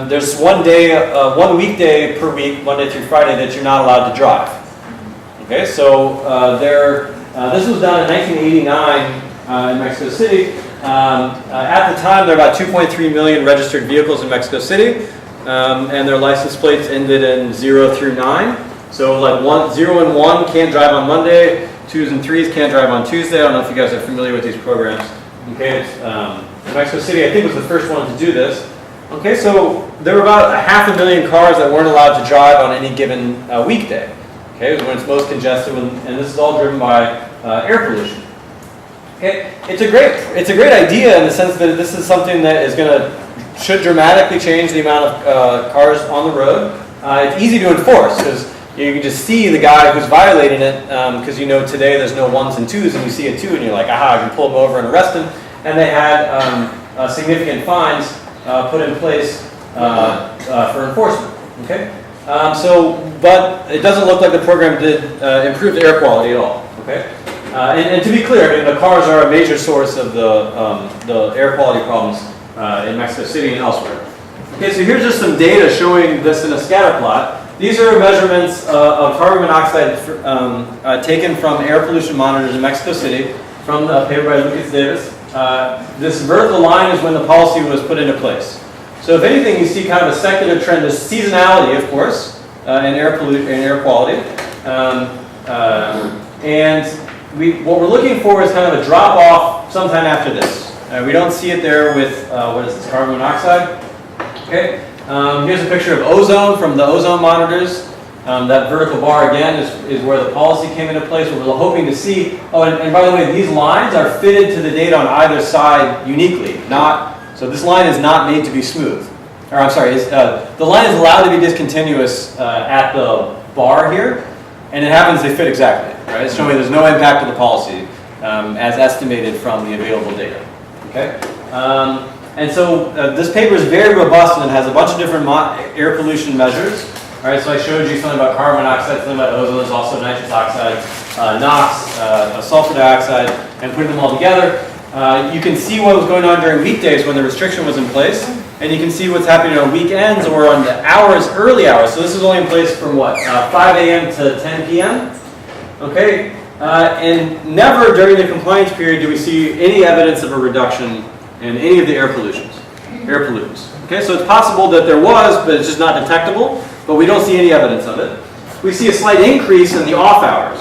Speaker 1: there's one weekday per week, Monday through Friday, that you're not allowed to drive. Okay, so this was done in 1989 in Mexico City. At the time, there were about 2.3 million registered vehicles in Mexico City, and their license plates ended in 0 through 9. So like 0 and 1 can't drive on Monday, 2s and 3s can't drive on Tuesday. I don't know if you guys are familiar with these programs. Okay, Mexico City, I think, was the first one to do this. Okay, so there were about 500,000 cars that weren't allowed to drive on any given weekday. Okay, when it's most congested, and this is all driven by air pollution. Okay, it's a great idea in the sense that this is something that should dramatically change the amount of cars on the road. It's easy to enforce because you can just see the guy who's violating it because today there's no 1s and 2s, and you see a 2 and you're like, aha, I can pull them over and arrest him. And they had significant fines put in place for enforcement. Okay, but it doesn't look like the program did improve the air quality at all. Okay, and to be clear, the cars are a major source of the air quality problems in Mexico City and elsewhere. Okay, so here's just some data showing this in a scatter plot. these are measurements of carbon monoxide taken from air pollution monitors in Mexico City from the paper by Lucas Davis. This vertical line is when the policy was put into place. So if anything, you see kind of a secular trend. There's seasonality, of course, in air quality. What we're looking for is kind of a drop off sometime after this. We don't see it there with, what is this, carbon monoxide? Okay. Here's a picture of ozone from the ozone monitors. That vertical bar again is where the policy came into place. We're hoping to see, and by the way, these lines are fitted to the data on either side uniquely. So this line is not made to be smooth. Or I'm sorry, the line is allowed to be discontinuous at the bar here, and it happens they fit exactly, right? It's showing there's no impact to the policy as estimated from the available data, okay? And so this paper is very robust and it has a bunch of different air pollution measures. All right, so I showed you something about carbon monoxide, something about ozone, there's also nitrous oxide, NOx, sulfur dioxide, and putting them all together. You can see what was going on during weekdays when the restriction was in place, and you can see what's happening on weekends or on the early hours. So this is only in place from what, 5 a.m. to 10 p.m.? Okay, and never during the compliance period do we see any evidence of a reduction in any of the air pollutants. Okay, so it's possible that there was, but it's just not detectable, but we don't see any evidence of it. We see a slight increase in the off hours,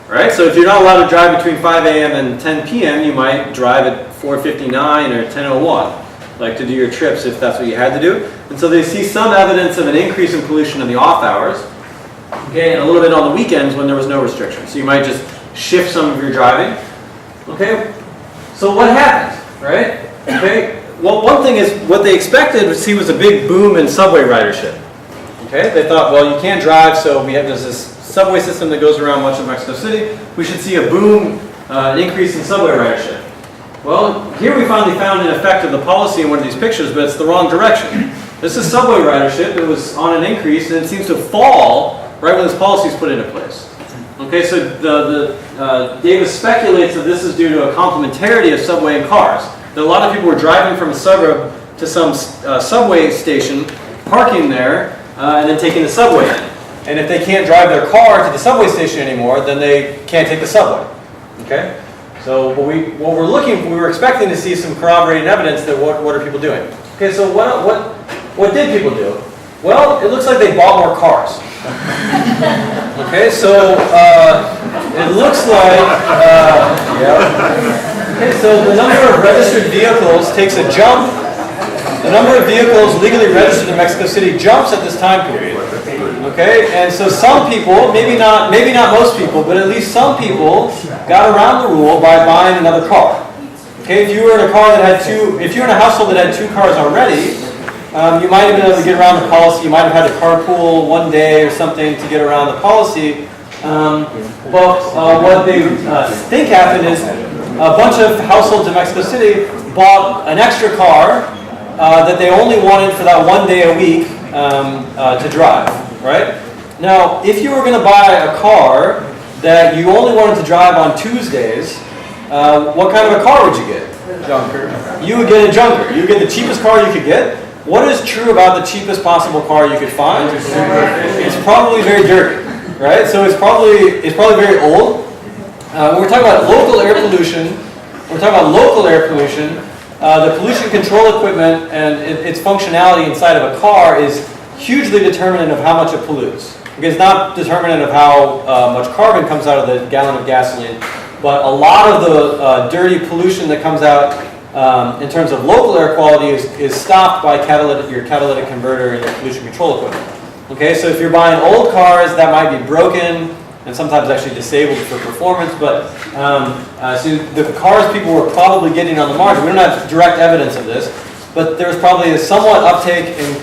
Speaker 1: right? So if you're not allowed to drive between 5 a.m. and 10 p.m., you might drive at 4:59 or 10:01, like to do your trips if that's what you had to do. And so they see some evidence of an increase in pollution in the off hours, okay, and a little bit on the weekends when there was no restriction. So you might just shift some of your driving, okay? So what happened, right? Okay, well, one thing is what they expected to see was a big boom in subway ridership. Okay, they thought, well, you can't drive, so there's this subway system that goes around much of Mexico City. We should see a boom, an increase in subway ridership. Well, here we finally found an effect of the policy in one of these pictures, but it's the wrong direction. This is subway ridership. It was on an increase, and it seems to fall right when this policy is put into place. Okay, so Davis speculates that this is due to a complementarity of subway and cars. That a lot of people were driving from a suburb to some subway station, parking there, and then taking the subway in. And if they can't drive their car to the subway station anymore, then they can't take the subway. Okay? So we were expecting to see some corroborating evidence that what are people doing? Okay, so what did people do? Well, it looks like they bought more cars. Okay, so it looks like okay, so the number of registered vehicles takes a jump. The number of vehicles legally registered in Mexico City jumps at this time period. Okay, and so some people, maybe not most people, but at least some people got around the rule by buying another car. Okay, if you were in a household that had 2 cars already, you might have been able to get around the policy. You might have had to carpool one day or something to get around the policy. But what they think happened is a bunch of households in Mexico City bought an extra car that they only wanted for that one day a week to drive, right? Now, if you were going to buy a car that you only wanted to drive on Tuesdays, what kind of a car would you get? Junker. You would get a junker. You would get the cheapest car you could get. What is true about the cheapest possible car you could find? It's probably very dirty, right? So it's probably very old. When we're talking about local air pollution, the pollution control equipment and its functionality inside of a car is hugely determinant of how much it pollutes. Okay, it's not determinant of how much carbon comes out of the gallon of gasoline, but a lot of the dirty pollution that comes out in terms of local air quality is stopped by your catalytic converter and your pollution control equipment. Okay, so if you're buying old cars, that might be broken and sometimes actually disabled for performance, but so the cars people were probably getting on the market, we don't have direct evidence of this, but there was probably a somewhat uptake in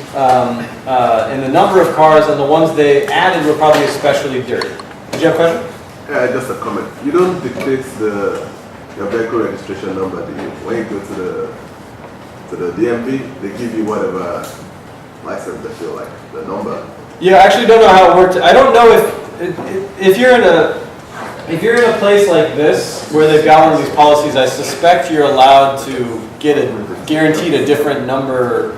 Speaker 1: the number of cars, and the ones they added were probably especially dirty. Did you have a question?
Speaker 8: Yeah, just a comment. You don't dictate your vehicle registration number, do you? When you go to the DMV, they give you whatever license they feel like, the number.
Speaker 1: Yeah, I actually don't know how it worked. I don't know if you're in a place like this where they've got one of these policies, I suspect you're allowed to get guaranteed a different number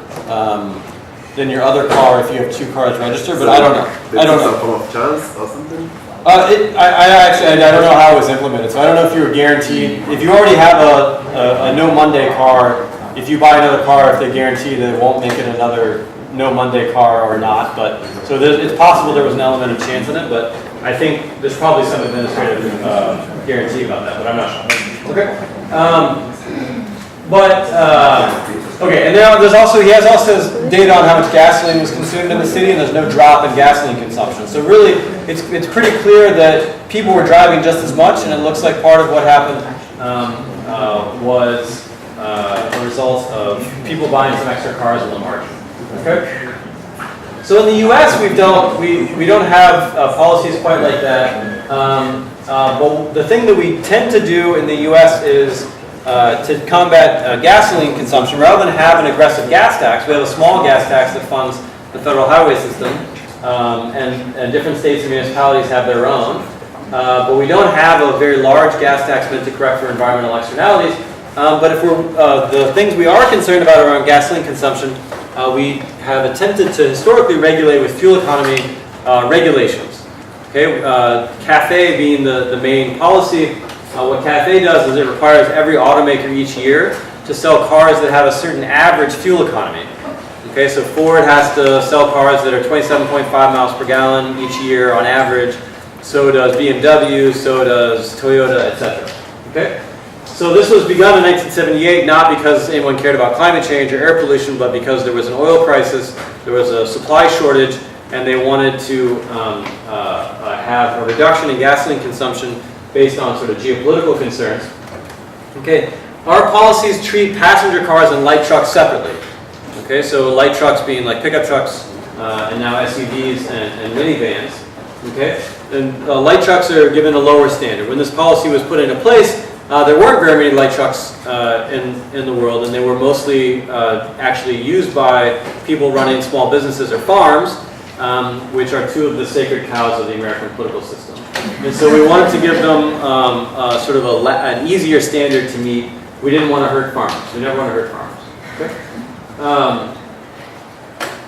Speaker 13: than your other car if you have 2 cars registered, but I don't know. I don't know.
Speaker 8: Some form of chance or something?
Speaker 13: I don't know how it was implemented, so I don't know if you were guaranteed, if you already have a no Monday car, if you buy another car, if they guarantee that it won't make it another no Monday car or not, but, so it's possible there was an element of chance in it, but I think there's probably some administrative guarantee about that, but I'm not sure. Okay. Okay, and now he has also data on how much gasoline was consumed in the city, and there's no drop in gasoline consumption. So really, it's pretty clear that people were driving just as much, and it looks like part of what happened was a result of people buying some extra cars on the margin. Okay. So in the U.S., we don't have policies quite like that. But the thing that we tend to do in the U.S. is to combat gasoline consumption, rather than have an aggressive gas tax, we have a small gas tax that funds the federal highway system, and different states and municipalities have their own. But we don't have a very large gas tax meant to correct for environmental externalities. But if the things we are concerned about around gasoline consumption, we have attempted to historically regulate with fuel economy regulations. Okay, CAFE being the main policy. What CAFE does is it requires every automaker each year to sell cars that have a certain average fuel economy. Okay, so Ford has to sell cars that are 27.5 miles per gallon each year on average. So does BMW, so does Toyota, etc. Okay? So this was begun in 1978, not because anyone cared about climate change or air pollution, but because there was an oil crisis, there was a supply shortage, and they wanted to have a reduction in gasoline consumption based on sort of geopolitical concerns. Okay, our policies treat passenger cars and light trucks separately. Okay, so light trucks being like pickup trucks, and now SUVs and minivans. Okay, and light trucks are given a lower standard. When this policy was put into place, there weren't very many light trucks in the world, and they were mostly actually used by people running small businesses or farms, which are 2 of the sacred cows of the American political system. And so we wanted to give them sort of an easier standard to meet. We didn't want to hurt farmers. We never want to hurt farmers. Okay.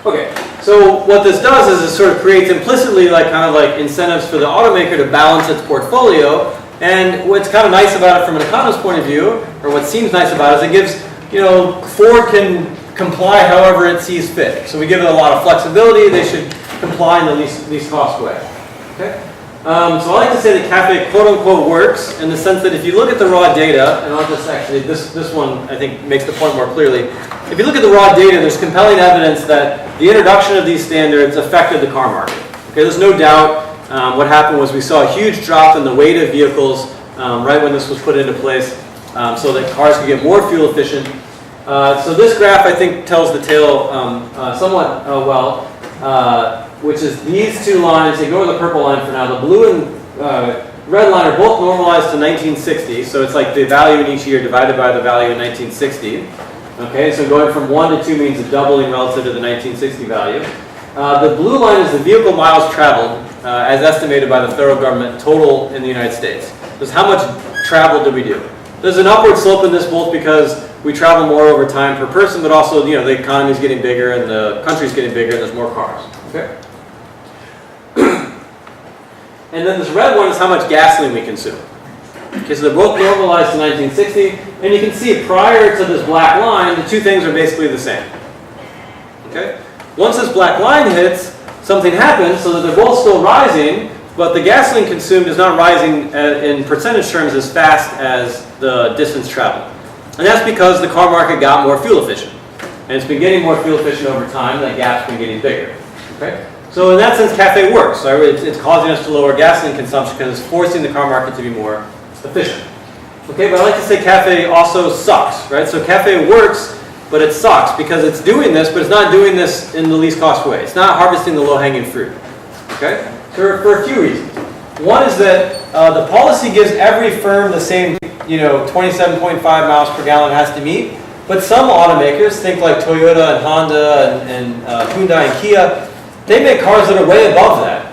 Speaker 13: Okay. So what this does is it sort of creates implicitly kind of like incentives for the automaker to balance its portfolio. And what's kind of nice about it from an economist's point of view, or what seems nice about it, is it gives, Ford can comply however it sees fit. So we give it a lot of flexibility. They should comply in the least cost way. Okay. So I like to say that CAFE quote-unquote works in the sense that if you look at the raw data, and I'll just actually, this one I think makes the point more clearly. If you look at the raw data, there's compelling evidence that the introduction of these standards affected the car market. Okay, there's no doubt what happened was we saw a huge drop in the weight of vehicles right when this was put into place so that cars could get more fuel efficient. So this graph I think tells the tale somewhat well. Which is these 2 lines. Ignore the purple line for now. The blue and red line are both normalized to 1960, so it's like the value in each year divided by the value in 1960. Okay, so going from 1 to 2 means a doubling relative to the 1960 value. The blue line is the vehicle miles traveled as estimated by the federal government total in the United States. This is how much travel did we do. There's an upward slope in this both because we travel more over time per person, but also the economy is getting bigger and the country's getting bigger and there's more cars. Okay. And then this red one is how much gasoline we consume. Okay, so they're both normalized to 1960, and you can see prior to this black line, the 2 things are basically the same. Okay. Once this black line hits, something happens so that they're both still rising, but the gasoline consumed is not rising in percentage terms as fast as the distance traveled. And that's because the car market got more fuel efficient. And it's been getting more fuel efficient over time, that gap's been getting bigger. Okay? So in that sense, CAFE works. So it's causing us to lower gasoline consumption because it's forcing the car market to be more efficient. Okay, but I like to say CAFE also sucks, right? So CAFE works, but it sucks because it's doing this, but it's not doing this in the least cost way. It's not harvesting the low-hanging fruit. Okay? So for a few reasons. One is that the policy gives every firm the same, 27.5 miles per gallon has to meet. But some automakers, think like Toyota and Honda and Hyundai and Kia, they make cars that are way above that,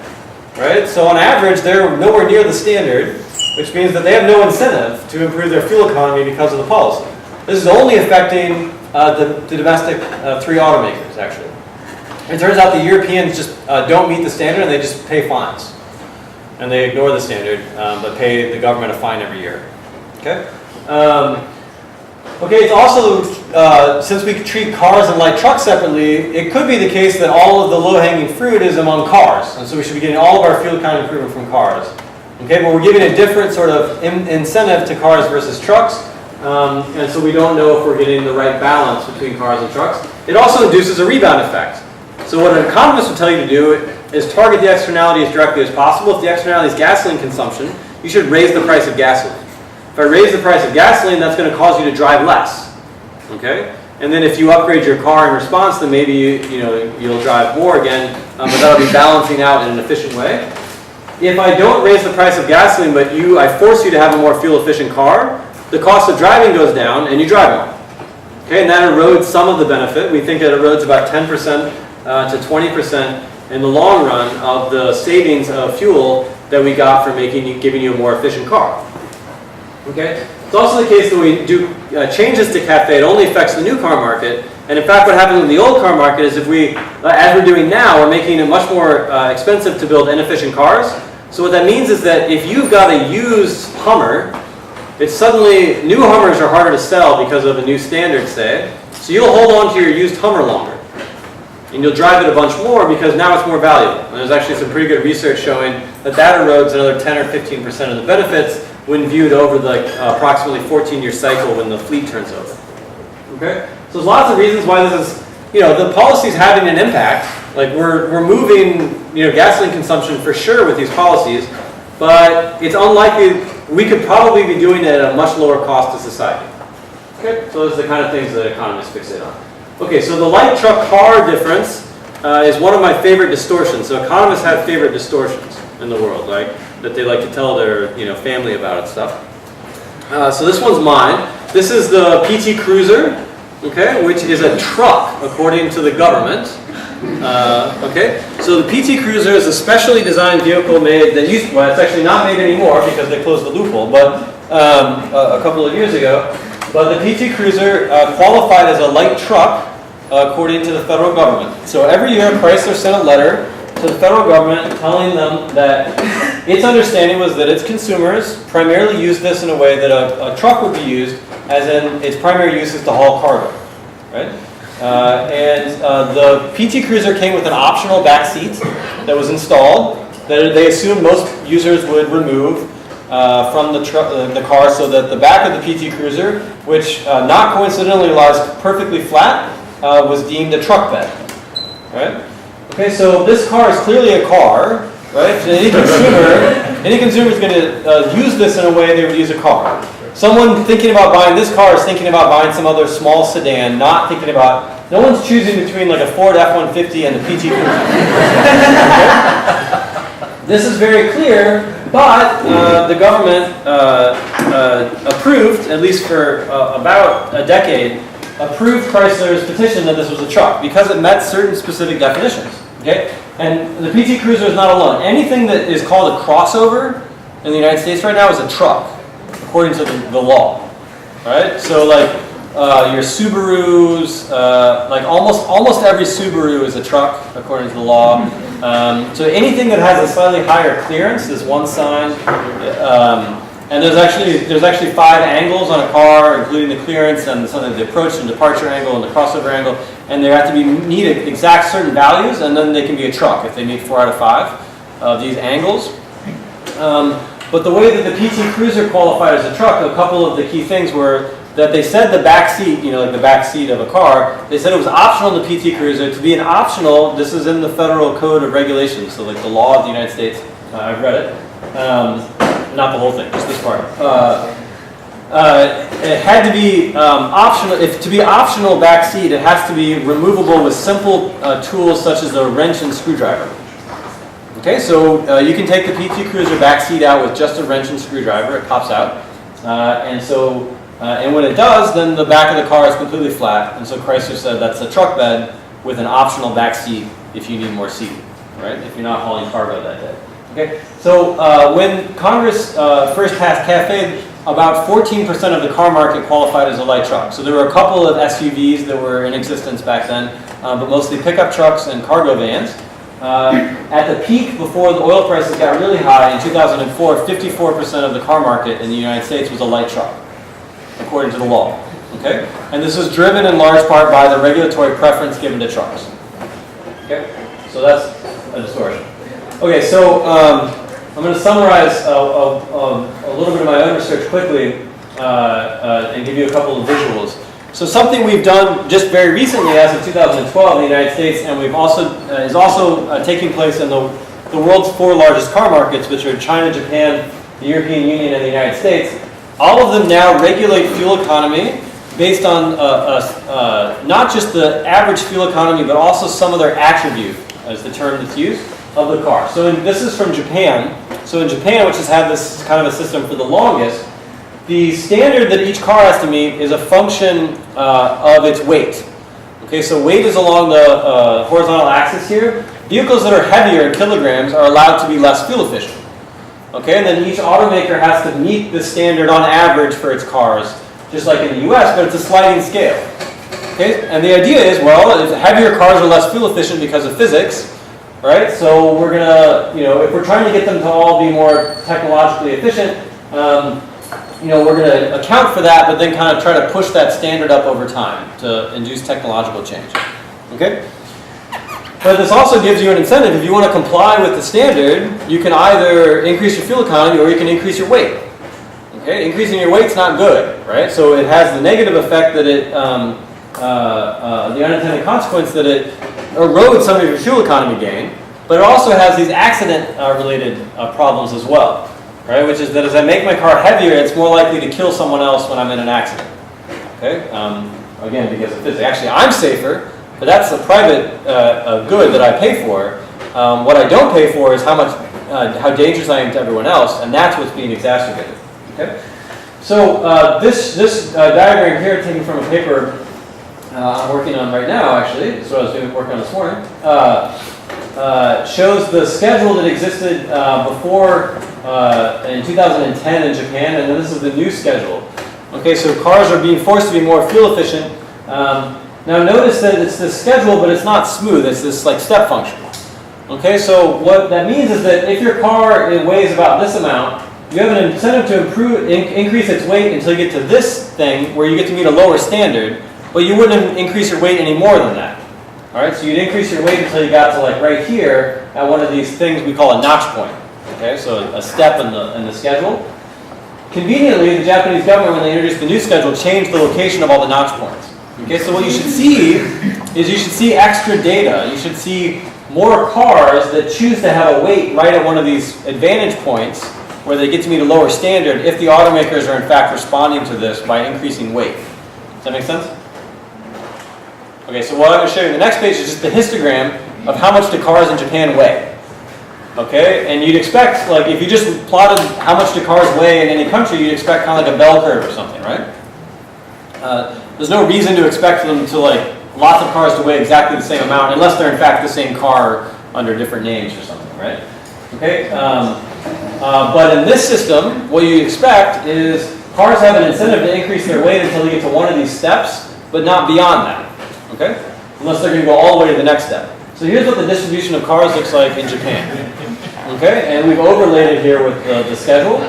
Speaker 13: right? So on average, they're nowhere near the standard, which means that they have no incentive to improve their fuel economy because of the policy. This is only affecting the domestic 3 automakers, actually. It turns out the Europeans just don't meet the standard and they just pay fines. And they ignore the standard, but pay the government a fine every year. Okay? Okay, it's also, since we treat cars and light trucks separately, it could be the case that all of the low-hanging fruit is among cars. And so we should be getting all of our fuel economy improvement from cars. Okay, but we're giving a different sort of incentive to cars versus trucks. And so we don't know if we're getting the right balance between cars and trucks. It also induces a rebound effect. So what an economist would tell you to do is target the externality as directly as possible. If the externality is gasoline consumption, you should raise the price of gasoline. If I raise the price of gasoline, that's going to cause you to drive less. Okay? And then if you upgrade your car in response, then maybe you'll drive more again, but that'll be balancing out in an efficient way. If I don't raise the price of gasoline, but I force you to have a more fuel-efficient car, the cost of driving goes down and you drive more. Okay, and that erodes some of the benefit. We think it erodes about 10% to 20% in the long run of the savings of fuel that we got from giving you a more efficient car. Okay, it's also the case that we do changes to CAFE. It only affects the new car market. And in fact, what happens in the old car market is if we, as we're doing now, we're making it much more expensive to build inefficient cars. So what that means is that if you've got a used Hummer, it's suddenly, new Hummers are harder to sell because of a new standard, say. So you'll hold on to your used Hummer longer. And you'll drive it a bunch more because now it's more valuable. And there's actually some pretty good research showing that erodes another 10 or 15% of the benefits when viewed over the approximately 14-year cycle when the fleet turns over. Okay? So there's lots of reasons why this is, the policy's having an impact. Like we're moving, gasoline consumption for sure with these policies, but it's unlikely, we could probably be doing it at a much lower cost to society. Okay? So those are the kind of things that economists fixate on. Okay, so the light truck car difference is one of my favorite distortions. So economists have favorite distortions in the world, right? That they like to tell their family about and stuff. So this one's mine. This is the PT Cruiser, okay, which is a truck according to the government. Okay, so the PT Cruiser is a specially designed vehicle made that used. Well, it's actually not made anymore because they closed the loophole, but a couple of years ago. But the PT Cruiser qualified as a light truck according to the federal government. So every year, Chrysler sent a letter to the federal government telling them that its understanding was that its consumers primarily use this in a way that a truck would be used, as in its primary use is to haul cargo, right? The PT Cruiser came with an optional back seat that was installed that they assumed most users would remove from the car, so that the back of the PT Cruiser, which not coincidentally lies perfectly flat, was deemed a truck bed, right? Okay, so this car is clearly a car, right? So any consumer is going to use this in a way they would use a car. Someone thinking about buying this car is thinking about buying some other small sedan, not thinking about, no one's choosing between like a Ford F-150 and a PT Cruiser. Okay? This is very clear, but the government approved, at least for about a decade, approved Chrysler's petition that this was a truck because it met certain specific definitions. Okay? And the PT Cruiser is not alone. Anything that is called a crossover in the United States right now is a truck, according to the law. Right? So like your Subarus, like almost every Subaru is a truck, according to the law. So anything that has a slightly higher clearance is one sign. And there's actually 5 angles on a car, including the clearance and the approach and departure angle and the crossover angle, and they have to meet exact certain values, and then they can be a truck if they meet 4 out of 5 of these angles. But the way that the PT Cruiser qualified as a truck, a couple of the key things were that they said the back seat, like the back seat of a car, they said it was optional in the PT Cruiser. To be an optional, this is in the Federal Code of Regulations, so like the law of the United States. I've read it. Not the whole thing, just this part. It had to be optional. To be optional back seat, it has to be removable with simple tools such as a wrench and screwdriver. Okay, so you can take the PT Cruiser back seat out with just a wrench and screwdriver. It pops out, and when it does, then the back of the car is completely flat. And so Chrysler said that's a truck bed with an optional back seat if you need more seating, right? If you're not hauling cargo that day. Okay, so when Congress first passed CAFE, about 14% of the car market qualified as a light truck. So there were a couple of SUVs that were in existence back then, but mostly pickup trucks and cargo vans. At the peak, before the oil prices got really high in 2004, 54% of the car market in the United States was a light truck, according to the law. Okay? And this was driven in large part by the regulatory preference given to trucks. Okay? So that's a distortion. Okay, so I'm going to summarize a little bit of my own research quickly and give you a couple of visuals. So something we've done just very recently, as of 2012 in the United States, and we've also is also taking place in the world's 4 largest car markets, which are China, Japan, the European Union, and the United States. All of them now regulate fuel economy based on not just the average fuel economy, but also some other attribute, as the term that's used, of the car. So this is from Japan. So in Japan, which has had this kind of a system for the longest, the standard that each car has to meet is a function of its weight. Okay, so weight is along the horizontal axis here. Vehicles that are heavier in kilograms are allowed to be less fuel efficient. Okay, and then each automaker has to meet the standard on average for its cars, just like in the US, but it's a sliding scale. Okay, and the idea is, well, if heavier cars are less fuel efficient because of physics, right? So we're gonna, if we're trying to get them to all be more technologically efficient, we're going to account for that, but then kind of try to push that standard up over time to induce technological change. Okay? But this also gives you an incentive. If you want to comply with the standard, you can either increase your fuel economy or you can increase your weight. Okay? Increasing your weight's not good, right? So it has the negative effect that the unintended consequence that it erodes some of your fuel economy gain, but it also has these accident-related problems as well. Right, which is that as I make my car heavier, it's more likely to kill someone else when I'm in an accident. Okay, again, because of physics. Actually, I'm safer, but that's a private good that I pay for. What I don't pay for is how dangerous I am to everyone else, and that's what's being exacerbated. Okay, so this diagram here, taken from a paper I'm working on right now. Actually, this is what I was working on this morning. Shows the schedule that existed before in 2010 in Japan, and then this is the new schedule. Okay, so cars are being forced to be more fuel efficient. Now notice that it's this schedule, but it's not smooth. It's this like step function. Okay, so what that means is that if your car weighs about this amount, you have an incentive to increase its weight until you get to this thing where you get to meet a lower standard, but you wouldn't increase your weight any more than that. All right, so you'd increase your weight until you got to like right here at one of these things we call a notch point. Okay, so a step in the schedule. Conveniently, the Japanese government, when they introduced the new schedule, changed the location of all the notch points. Okay, so what you should see is you should see extra data. You should see more cars that choose to have a weight right at one of these advantage points where they get to meet a lower standard if the automakers are in fact responding to this by increasing weight. Does that make sense? Okay, so what I'm going to show you on the next page is just the histogram of how much the cars in Japan weigh. Okay, and you'd expect, like, if you just plotted how much the cars weigh in any country, you'd expect kind of like a bell curve or something, right? There's no reason to expect them to, like, lots of cars to weigh exactly the same amount, unless they're in fact the same car under different names or something, right? Okay, but in this system, what you expect is cars have an incentive to increase their weight until they get to one of these steps, but not beyond that. Okay? Unless they're going to go all the way to the next step. So here's what the distribution of cars looks like in Japan. Okay? And we've overlaid it here with the schedule.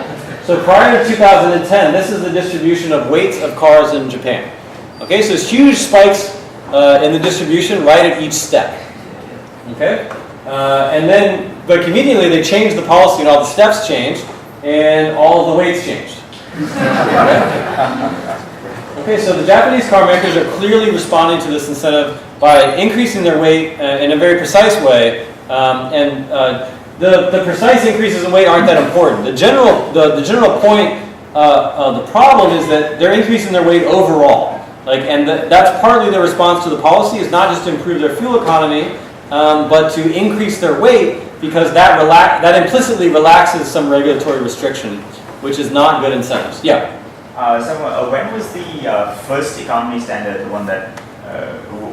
Speaker 13: So prior to 2010, this is the distribution of weights of cars in Japan. Okay? So there's huge spikes in the distribution right at each step. Okay? But conveniently, they changed the policy and all the steps changed, and all of the weights changed. Okay, so the Japanese car makers are clearly responding to this incentive by increasing their weight in a very precise way, the precise increases in weight aren't that important. The general point of the problem is that they're increasing their weight overall, that's partly their response to the policy is not just to improve their fuel economy, but to increase their weight because that implicitly relaxes some regulatory restriction, which is not good incentives. Yeah.
Speaker 15: So when was the first economy standard, the one that,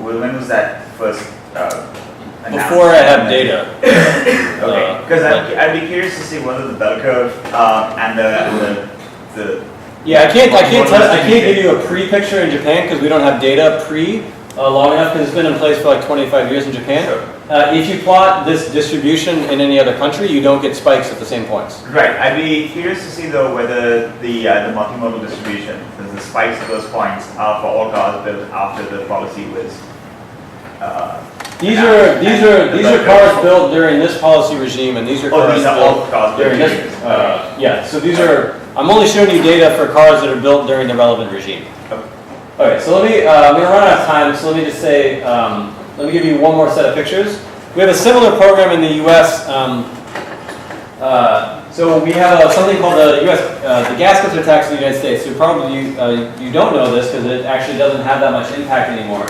Speaker 15: when was that first announced?
Speaker 13: Before I have data.
Speaker 15: Okay, because I'd be curious to see whether the bell curve and the
Speaker 13: yeah, I can't give you a pre-picture in Japan because we don't have data pre, long enough because it's been in place for like 25 years in Japan. If you plot this distribution in any other country, you don't get spikes at the same points.
Speaker 15: Right. I'd be curious to see though whether the multimodal distribution, the spikes at those points, are for all cars built after the policy was.
Speaker 13: These are cars built during this policy regime, and these are cars
Speaker 15: these are all cars
Speaker 13: during
Speaker 15: built
Speaker 13: this. Yeah. So these are. I'm only showing you data for cars that are built during the relevant regime. Okay. So let me. I'm going to run out of time. So let me just say. Let me give you one more set of pictures. We have a similar program in the U.S. So we have something called the U.S. The gas guzzler tax in the United States. So probably you don't know this because it actually doesn't have that much impact anymore.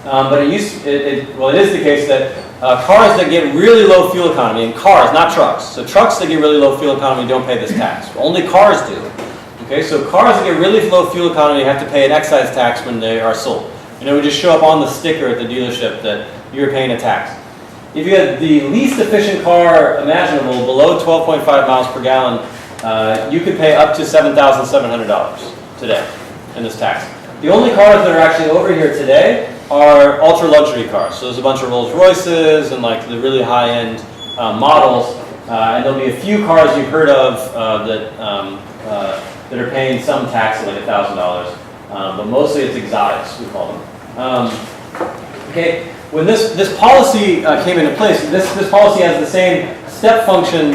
Speaker 13: But it is the case that cars that get really low fuel economy, and cars, not trucks. So trucks that get really low fuel economy don't pay this tax. Only cars do. Okay, so cars that get really low fuel economy have to pay an excise tax when they are sold. And it would just show up on the sticker at the dealership that you're paying a tax. If you had the least efficient car imaginable, below 12.5 miles per gallon, you could pay up to $7,700 today in this tax. The only cars that are actually over here today are ultra luxury cars. So there's a bunch of Rolls Royces and like the really high-end models, and there'll be a few cars you've heard of that are paying some tax of like $1,000, but mostly it's exotics, we call them. Okay, when this policy came into place, this policy has the same step function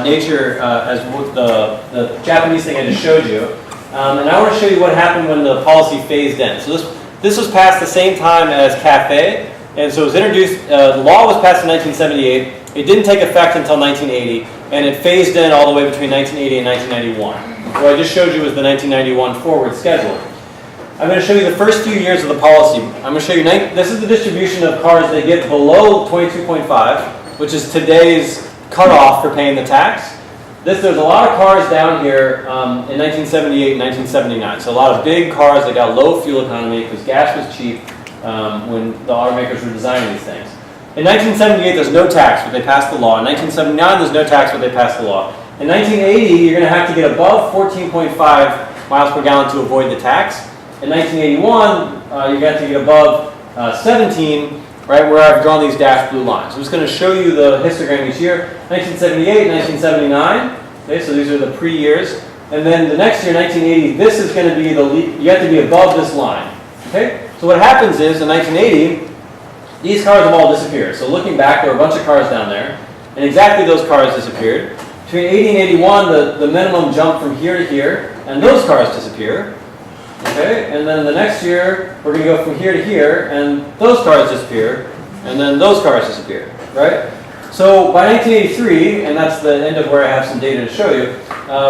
Speaker 13: nature as the Japanese thing I just showed you, and I want to show you what happened when the policy phased in. So this was passed the same time as CAFE, and so it was introduced, the law was passed in 1978, it didn't take effect until 1980, and it phased in all the way between 1980 and 1991. What I just showed you was the 1991 forward schedule. I'm going to show you the first few years of the policy. I'm going to show you, this is the distribution of cars that get below 22.5, which is today's cutoff for paying the tax. There's a lot of cars down here in 1978 and 1979. So a lot of big cars that got low fuel economy because gas was cheap when the automakers were designing these things. In 1978, there's no tax, but they passed the law. In 1979, there's no tax, but they passed the law. In 1980, you're going to have to get above 14.5 miles per gallon to avoid the tax. In 1981, you're going to have to get above 17, right, where I've drawn these dashed blue lines. I'm just going to show you the histogram each year. 1978, 1979, okay, so these are the pre-years. And then the next year, 1980, this is going to be you have to be above this line, okay? So what happens is, in 1980, these cars have all disappeared. So looking back, there were a bunch of cars down there, and exactly those cars disappeared. Between 80 and 81, the minimum jumped from here to here, and those cars disappear. Okay, and then the next year, we're going to go from here to here, and those cars disappear, and then those cars disappear, right? So by 1983, and that's the end of where I have some data to show you,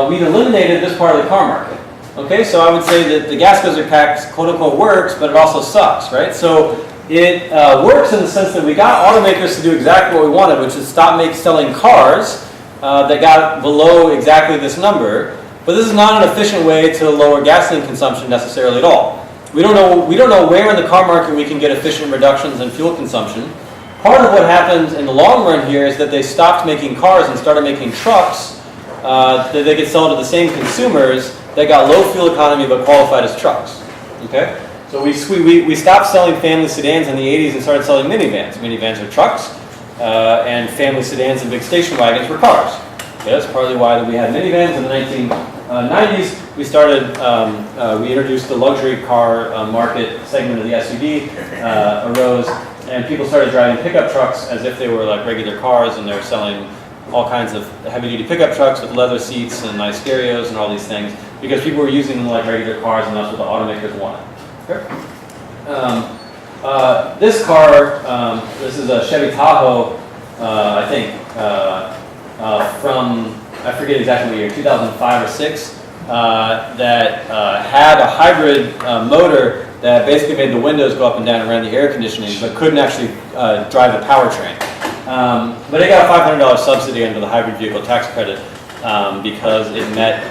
Speaker 13: we've eliminated this part of the car market. Okay, so I would say that the gas guzzler tax, quote unquote, works, but it also sucks, right? So it works in the sense that we got automakers to do exactly what we wanted, which is stop selling cars that got below exactly this number. But this is not an efficient way to lower gasoline consumption necessarily at all. We don't know where in the car market we can get efficient reductions in fuel consumption. Part of what happened in the long run here is that they stopped making cars and started making trucks that they could sell to the same consumers that got low fuel economy but qualified as trucks. Okay? So we stopped selling family sedans in the 80s and started selling minivans. Minivans are trucks, and family sedans and big station wagons were cars. Okay, that's partly why we had minivans in the 1990s. We introduced the luxury car market segment of the SUV arose, and people started driving pickup trucks as if they were like regular cars, and they were selling all kinds of heavy-duty pickup trucks with leather seats and nice stereos and all these things because people were using them like regular cars, and that's what the automakers wanted. Okay. This car, this is a Chevy Tahoe, I think, from, I forget exactly what year, 2005 or 6, that had a hybrid motor that basically made the windows go up and down and ran the air conditioning, but couldn't actually drive the powertrain. But it got a $500 subsidy under the hybrid vehicle tax credit because it met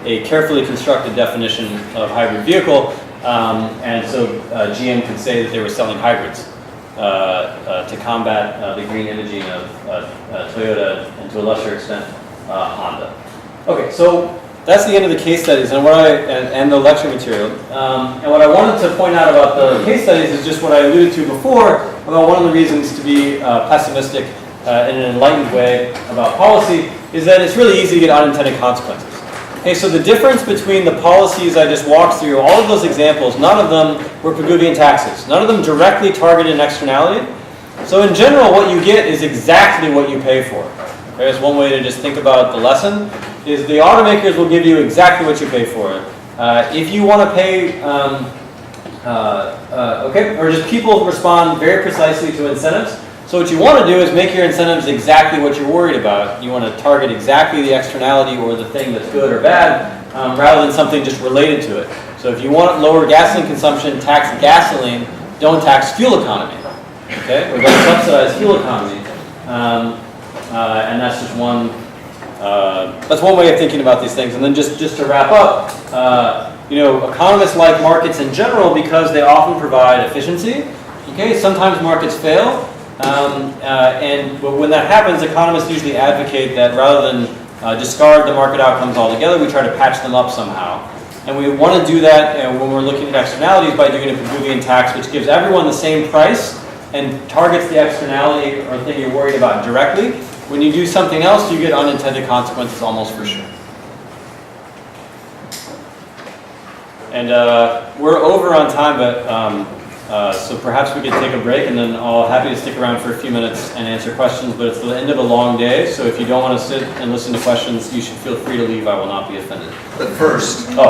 Speaker 13: a carefully constructed definition of hybrid vehicle, and so GM could say that they were selling hybrids to combat the green imaging of Toyota and to a lesser extent Honda. Okay, so that's the end of the case studies and and the lecture material. And what I wanted to point out about the case studies is just what I alluded to before about one of the reasons to be pessimistic in an enlightened way about policy is that it's really easy to get unintended consequences. Okay, so the difference between the policies I just walked through, all of those examples, none of them were Pigouvian taxes. None of them directly targeted an externality. So in general, what you get is exactly what you pay for. Okay, that's one way to just think about the lesson, is the automakers will give you exactly what you pay for it. If you want to pay, or just people respond very precisely to incentives. So what you want to do is make your incentives exactly what you're worried about. You want to target exactly the externality or the thing that's good or bad, rather than something just related to it. So if you want lower gasoline consumption, tax gasoline, don't tax fuel economy. Okay, we're going to subsidize fuel economy, and that's just one. That's one way of thinking about these things. And then just to wrap up, economists like markets in general because they often provide efficiency. Okay, sometimes markets fail. But when that happens, economists usually advocate that rather than discard the market outcomes altogether, we try to patch them up somehow. And we want to do that when we're looking at externalities by doing a Pigouvian tax, which gives everyone the same price and targets the externality or thing you're worried about directly. When you do something else, you get unintended consequences almost for sure. And we're over on time, but so perhaps we could take a break, and then I'll happy to stick around for a few minutes and answer questions, but it's the end of a long day, so if you don't want to sit and listen to questions, you should feel free to leave. I will not be offended.
Speaker 16: But first...
Speaker 13: Oh,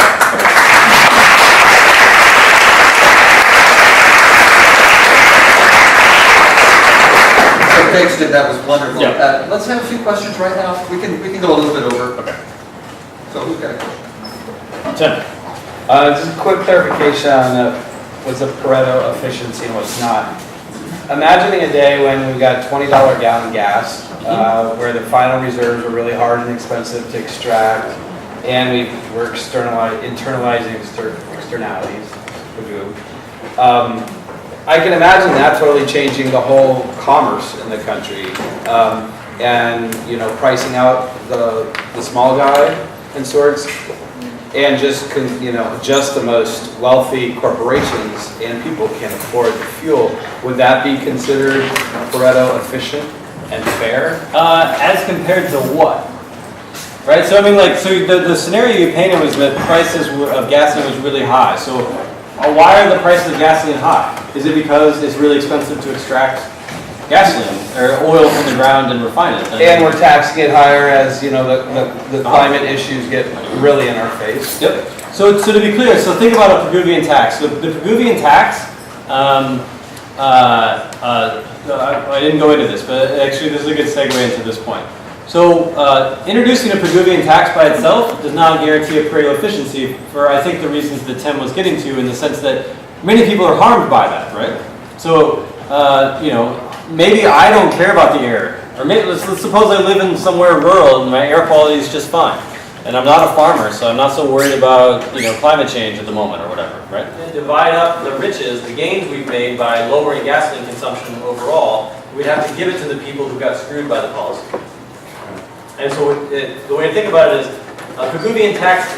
Speaker 16: Thanks, Jim, that was wonderful.
Speaker 13: Yeah.
Speaker 16: Let's have a few questions right now. We can go a little bit over. Okay. So who's got a question?
Speaker 13: Tim.
Speaker 17: Just a quick clarification on what's a Pareto efficiency and what's not. Imagining a day when we got $20 gallon gas, where the final reserves were really hard and expensive to extract, and we're internalizing externalities. I can imagine that totally changing the whole commerce in the country, and pricing out the small guy in sorts, and just the most wealthy corporations and people can afford the fuel. Would that be considered Pareto efficient and fair?
Speaker 13: As compared to what? Right. So I mean, the scenario you painted was that prices of gasoline was really high. So why are the prices of gasoline high? Is it because it's really expensive to extract gasoline or oil from the ground and refine it?
Speaker 17: And we're taxing it higher as the climate issues get really in our face.
Speaker 13: Yep. So to be clear, so think about a Pigouvian tax. The Pigouvian tax, I didn't go into this, but actually this is a good segue into this point. So introducing a Pigouvian tax by itself does not guarantee a Pareto efficiency for, I think, the reasons that Tim was getting to, in the sense that many people are harmed by that, right? So, maybe I don't care about the air. Or maybe, let's suppose I live in somewhere rural and my air quality is just fine. And I'm not a farmer, so I'm not so worried about, climate change at the moment or whatever, right? And divide up the riches, the gains we've made by lowering gasoline consumption overall, we'd have to give it to the people who got screwed by the policy. And so the way to think about it is, a Pigouvian tax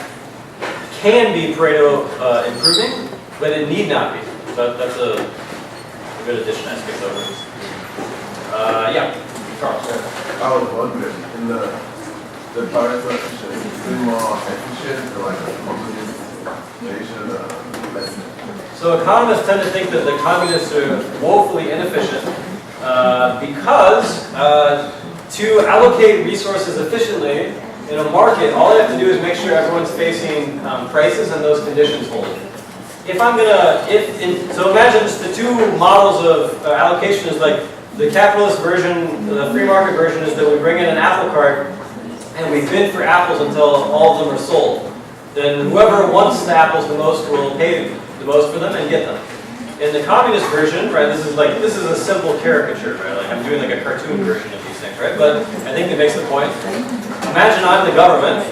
Speaker 13: can be Pareto improving, but it need not be. So that's a good addition I skipped over. Yeah, Charles.
Speaker 8: I was wondering, in the Pareto efficiency, is it more efficient or like a communist nation less?
Speaker 13: So economists tend to think that the communists are woefully inefficient because to allocate resources efficiently in a market, all you have to do is make sure everyone's facing prices and those conditions hold. So imagine just the two models of allocation is like the capitalist version, the free market version is that we bring in an apple cart and we bid for apples until all of them are sold. Then whoever wants the apples the most will pay the most for them and get them. In the communist version, right, this is a simple caricature, right? Like I'm doing like a cartoon version of these things, right? But I think it makes the point. Imagine I'm the government,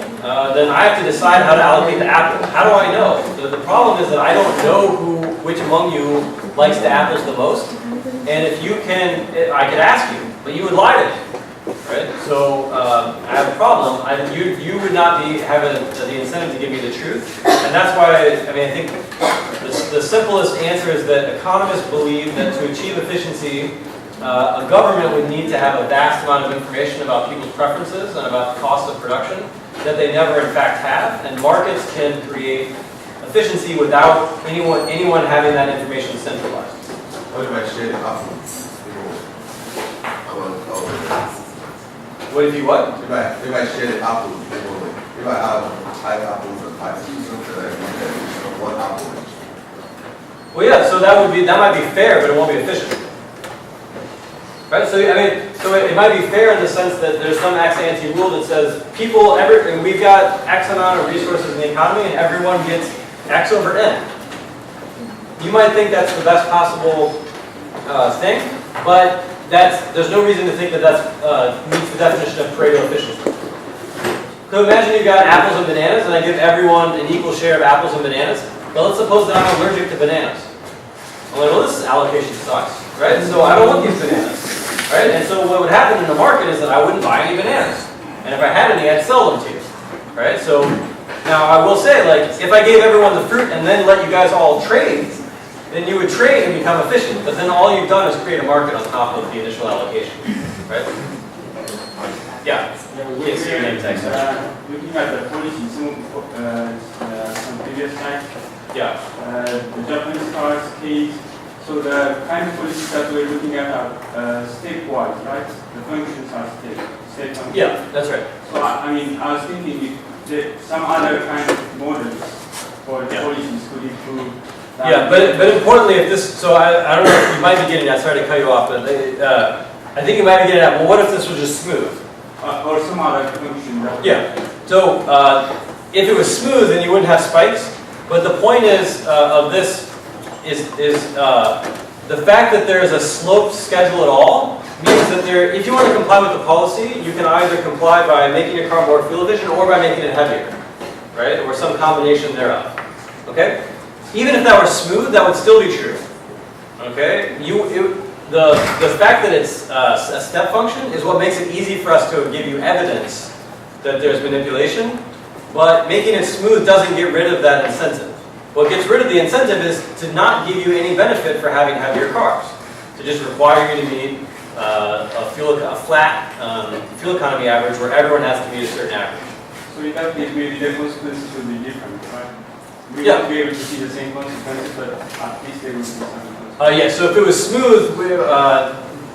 Speaker 13: then I have to decide how to allocate the apple. How do I know? The problem is that I don't know which among you likes the apples the most. And if you can, I could ask you, but you would lie to me. right? So I have a problem. You would not be having the incentive to give me the truth, and that's why I think the simplest answer is that economists believe that to achieve efficiency, a government would need to have a vast amount of information about people's preferences and about the cost of production that they never in fact have, and markets can create efficiency without anyone having that information centralized.
Speaker 8: What if I share the apple? I want to call it.
Speaker 13: What if you what?
Speaker 8: If I share the apple, if I have 5 apples and 5 seasons, then I get 1 apple each.
Speaker 13: Well, yeah. So that might be fair, but it won't be efficient. Right, so it might be fair in the sense that there's some ex ante rule that says we've got X amount of resources in the economy and everyone gets X over N. You might think that's the best possible thing, but there's no reason to think that meets the definition of Pareto efficiency. So imagine you've got apples and bananas and I give everyone an equal share of apples and bananas, but let's suppose that I'm allergic to bananas. I'm like, well, this allocation sucks, right? So I don't want these bananas. Right? And so what would happen in the market is that I wouldn't buy any bananas. And if I had any, I'd sell them to you. Right? So now I will say, if I gave everyone the fruit and then let you guys all trade, then you would trade and become efficient. But then all you've done is create a market on top of the initial allocation. Right? Yeah. Yes, your name tag section.
Speaker 12: Looking at the policy, some previous slide.
Speaker 13: Yeah.
Speaker 12: The Japanese cars case. So the kind of policies that we're looking at are stepwise, right? The functions are step functions.
Speaker 13: Yeah, that's right.
Speaker 12: So I was thinking if some other kind of models for the policies could improve.
Speaker 13: Yeah, but importantly, so I don't know if you might be getting at, sorry to cut you off, but I think you might be getting at, well, what if this was just smooth?
Speaker 12: Or some other function.
Speaker 13: Yeah. So if it was smooth, then you wouldn't have spikes. But the point of this is the fact that there is a sloped schedule at all means that if you want to comply with the policy, you can either comply by making your car more fuel efficient or by making it heavier, right? Or some combination thereof. Okay? Even if that were smooth, that would still be true. Okay? The fact that it's a step function is what makes it easy for us to give you evidence that there's manipulation, but making it smooth doesn't get rid of that incentive. What gets rid of the incentive is to not give you any benefit for having heavier cars, to just require you to meet a flat fuel economy average where everyone has to meet a certain average.
Speaker 12: So in that case, maybe the consequences will be different, right? We
Speaker 13: Yeah.
Speaker 12: won't be able to see the same consequences, but at least there will be some consequences.
Speaker 13: Yeah, so if it was smooth,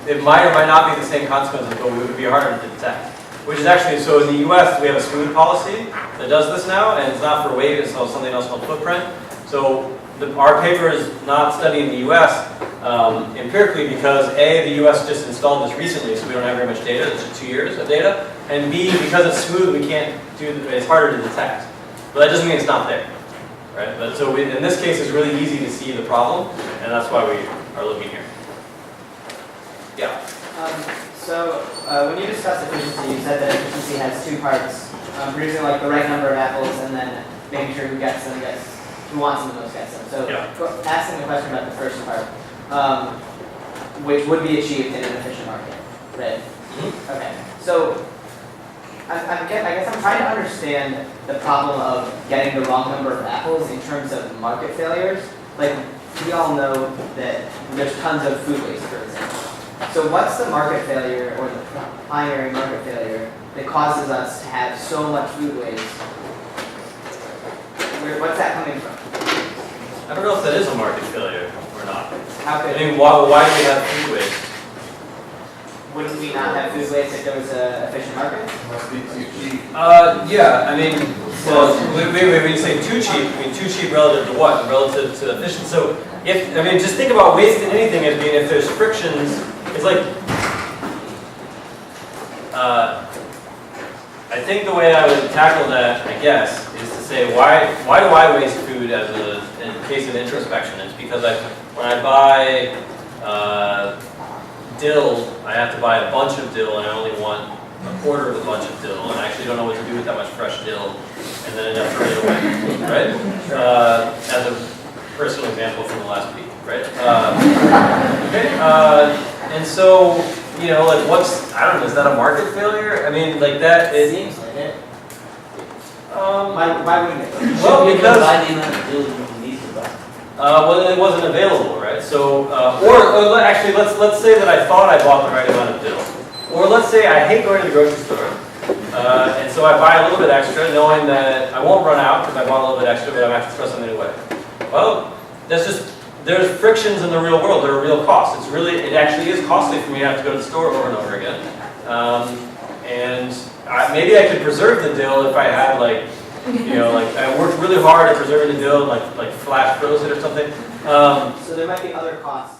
Speaker 13: it might or might not be the same consequences, but it would be harder to detect. Which is actually, so in the US, we have a smooth policy that does this now, and it's not for weight, it's something else called footprint. So our paper is not studying the US empirically because A, the US just installed this recently, so we don't have very much data, it's just 2 years of data, and B, because it's smooth, it's harder to detect. But that doesn't mean it's not there, right? But so in this case, it's really easy to see the problem, and that's why we are looking here. Yeah.
Speaker 6: So when you discussed efficiency, you said that efficiency has 2 parts: producing the right number of apples, and then making sure who gets them who wants them the most gets them. So asking the question about the first part, which would be achieved in an efficient market, right? Mm-hmm. Okay. So I guess I'm trying to understand the problem of getting the wrong number of apples in terms of market failures. We all know that there's tons of food waste, for example. So what's the market failure or the primary market failure that causes us to have so much food waste? What's that coming from?
Speaker 13: I don't know if that is a market failure or not.
Speaker 6: How could
Speaker 13: why do we have food waste?
Speaker 6: Wouldn't we not have food waste if there was an efficient market?
Speaker 8: Must be too cheap.
Speaker 13: Yeah, when you say too cheap, too cheap relative to what? Relative to efficient. So just think about waste in anything as being if there's frictions. It's I think the way I would tackle that, I guess, is to say why do I waste food in the case of introspection? It's because when I buy dill, I have to buy a bunch of dill, and I only want a quarter of a bunch of dill, and I actually don't know what to do with that much fresh dill, and then end up throwing it away, right? As a personal example from the last week, right? Okay. And so you know, like what's, I don't know, is that a market failure? I mean, like that,
Speaker 6: It
Speaker 13: it,
Speaker 6: seems like it.
Speaker 13: um,
Speaker 6: Why wouldn't it?
Speaker 13: well, because,
Speaker 6: Buy the amount of deals you need to buy.
Speaker 13: well, it wasn't available, right? So, actually, let's say that I thought I bought the right amount of dill. Or let's say I hate going to the grocery store, and so I buy a little bit extra, knowing that I won't run out because I bought a little bit extra, but I'm going to have to throw something away. Well, there's frictions in the real world. There are real costs. It actually is costly for me to have to go to the store over and over again. Maybe I could preserve the dill if I had like, you know, like I worked really hard at preserving the dill, like flash froze it or something.
Speaker 6: So there might be other costs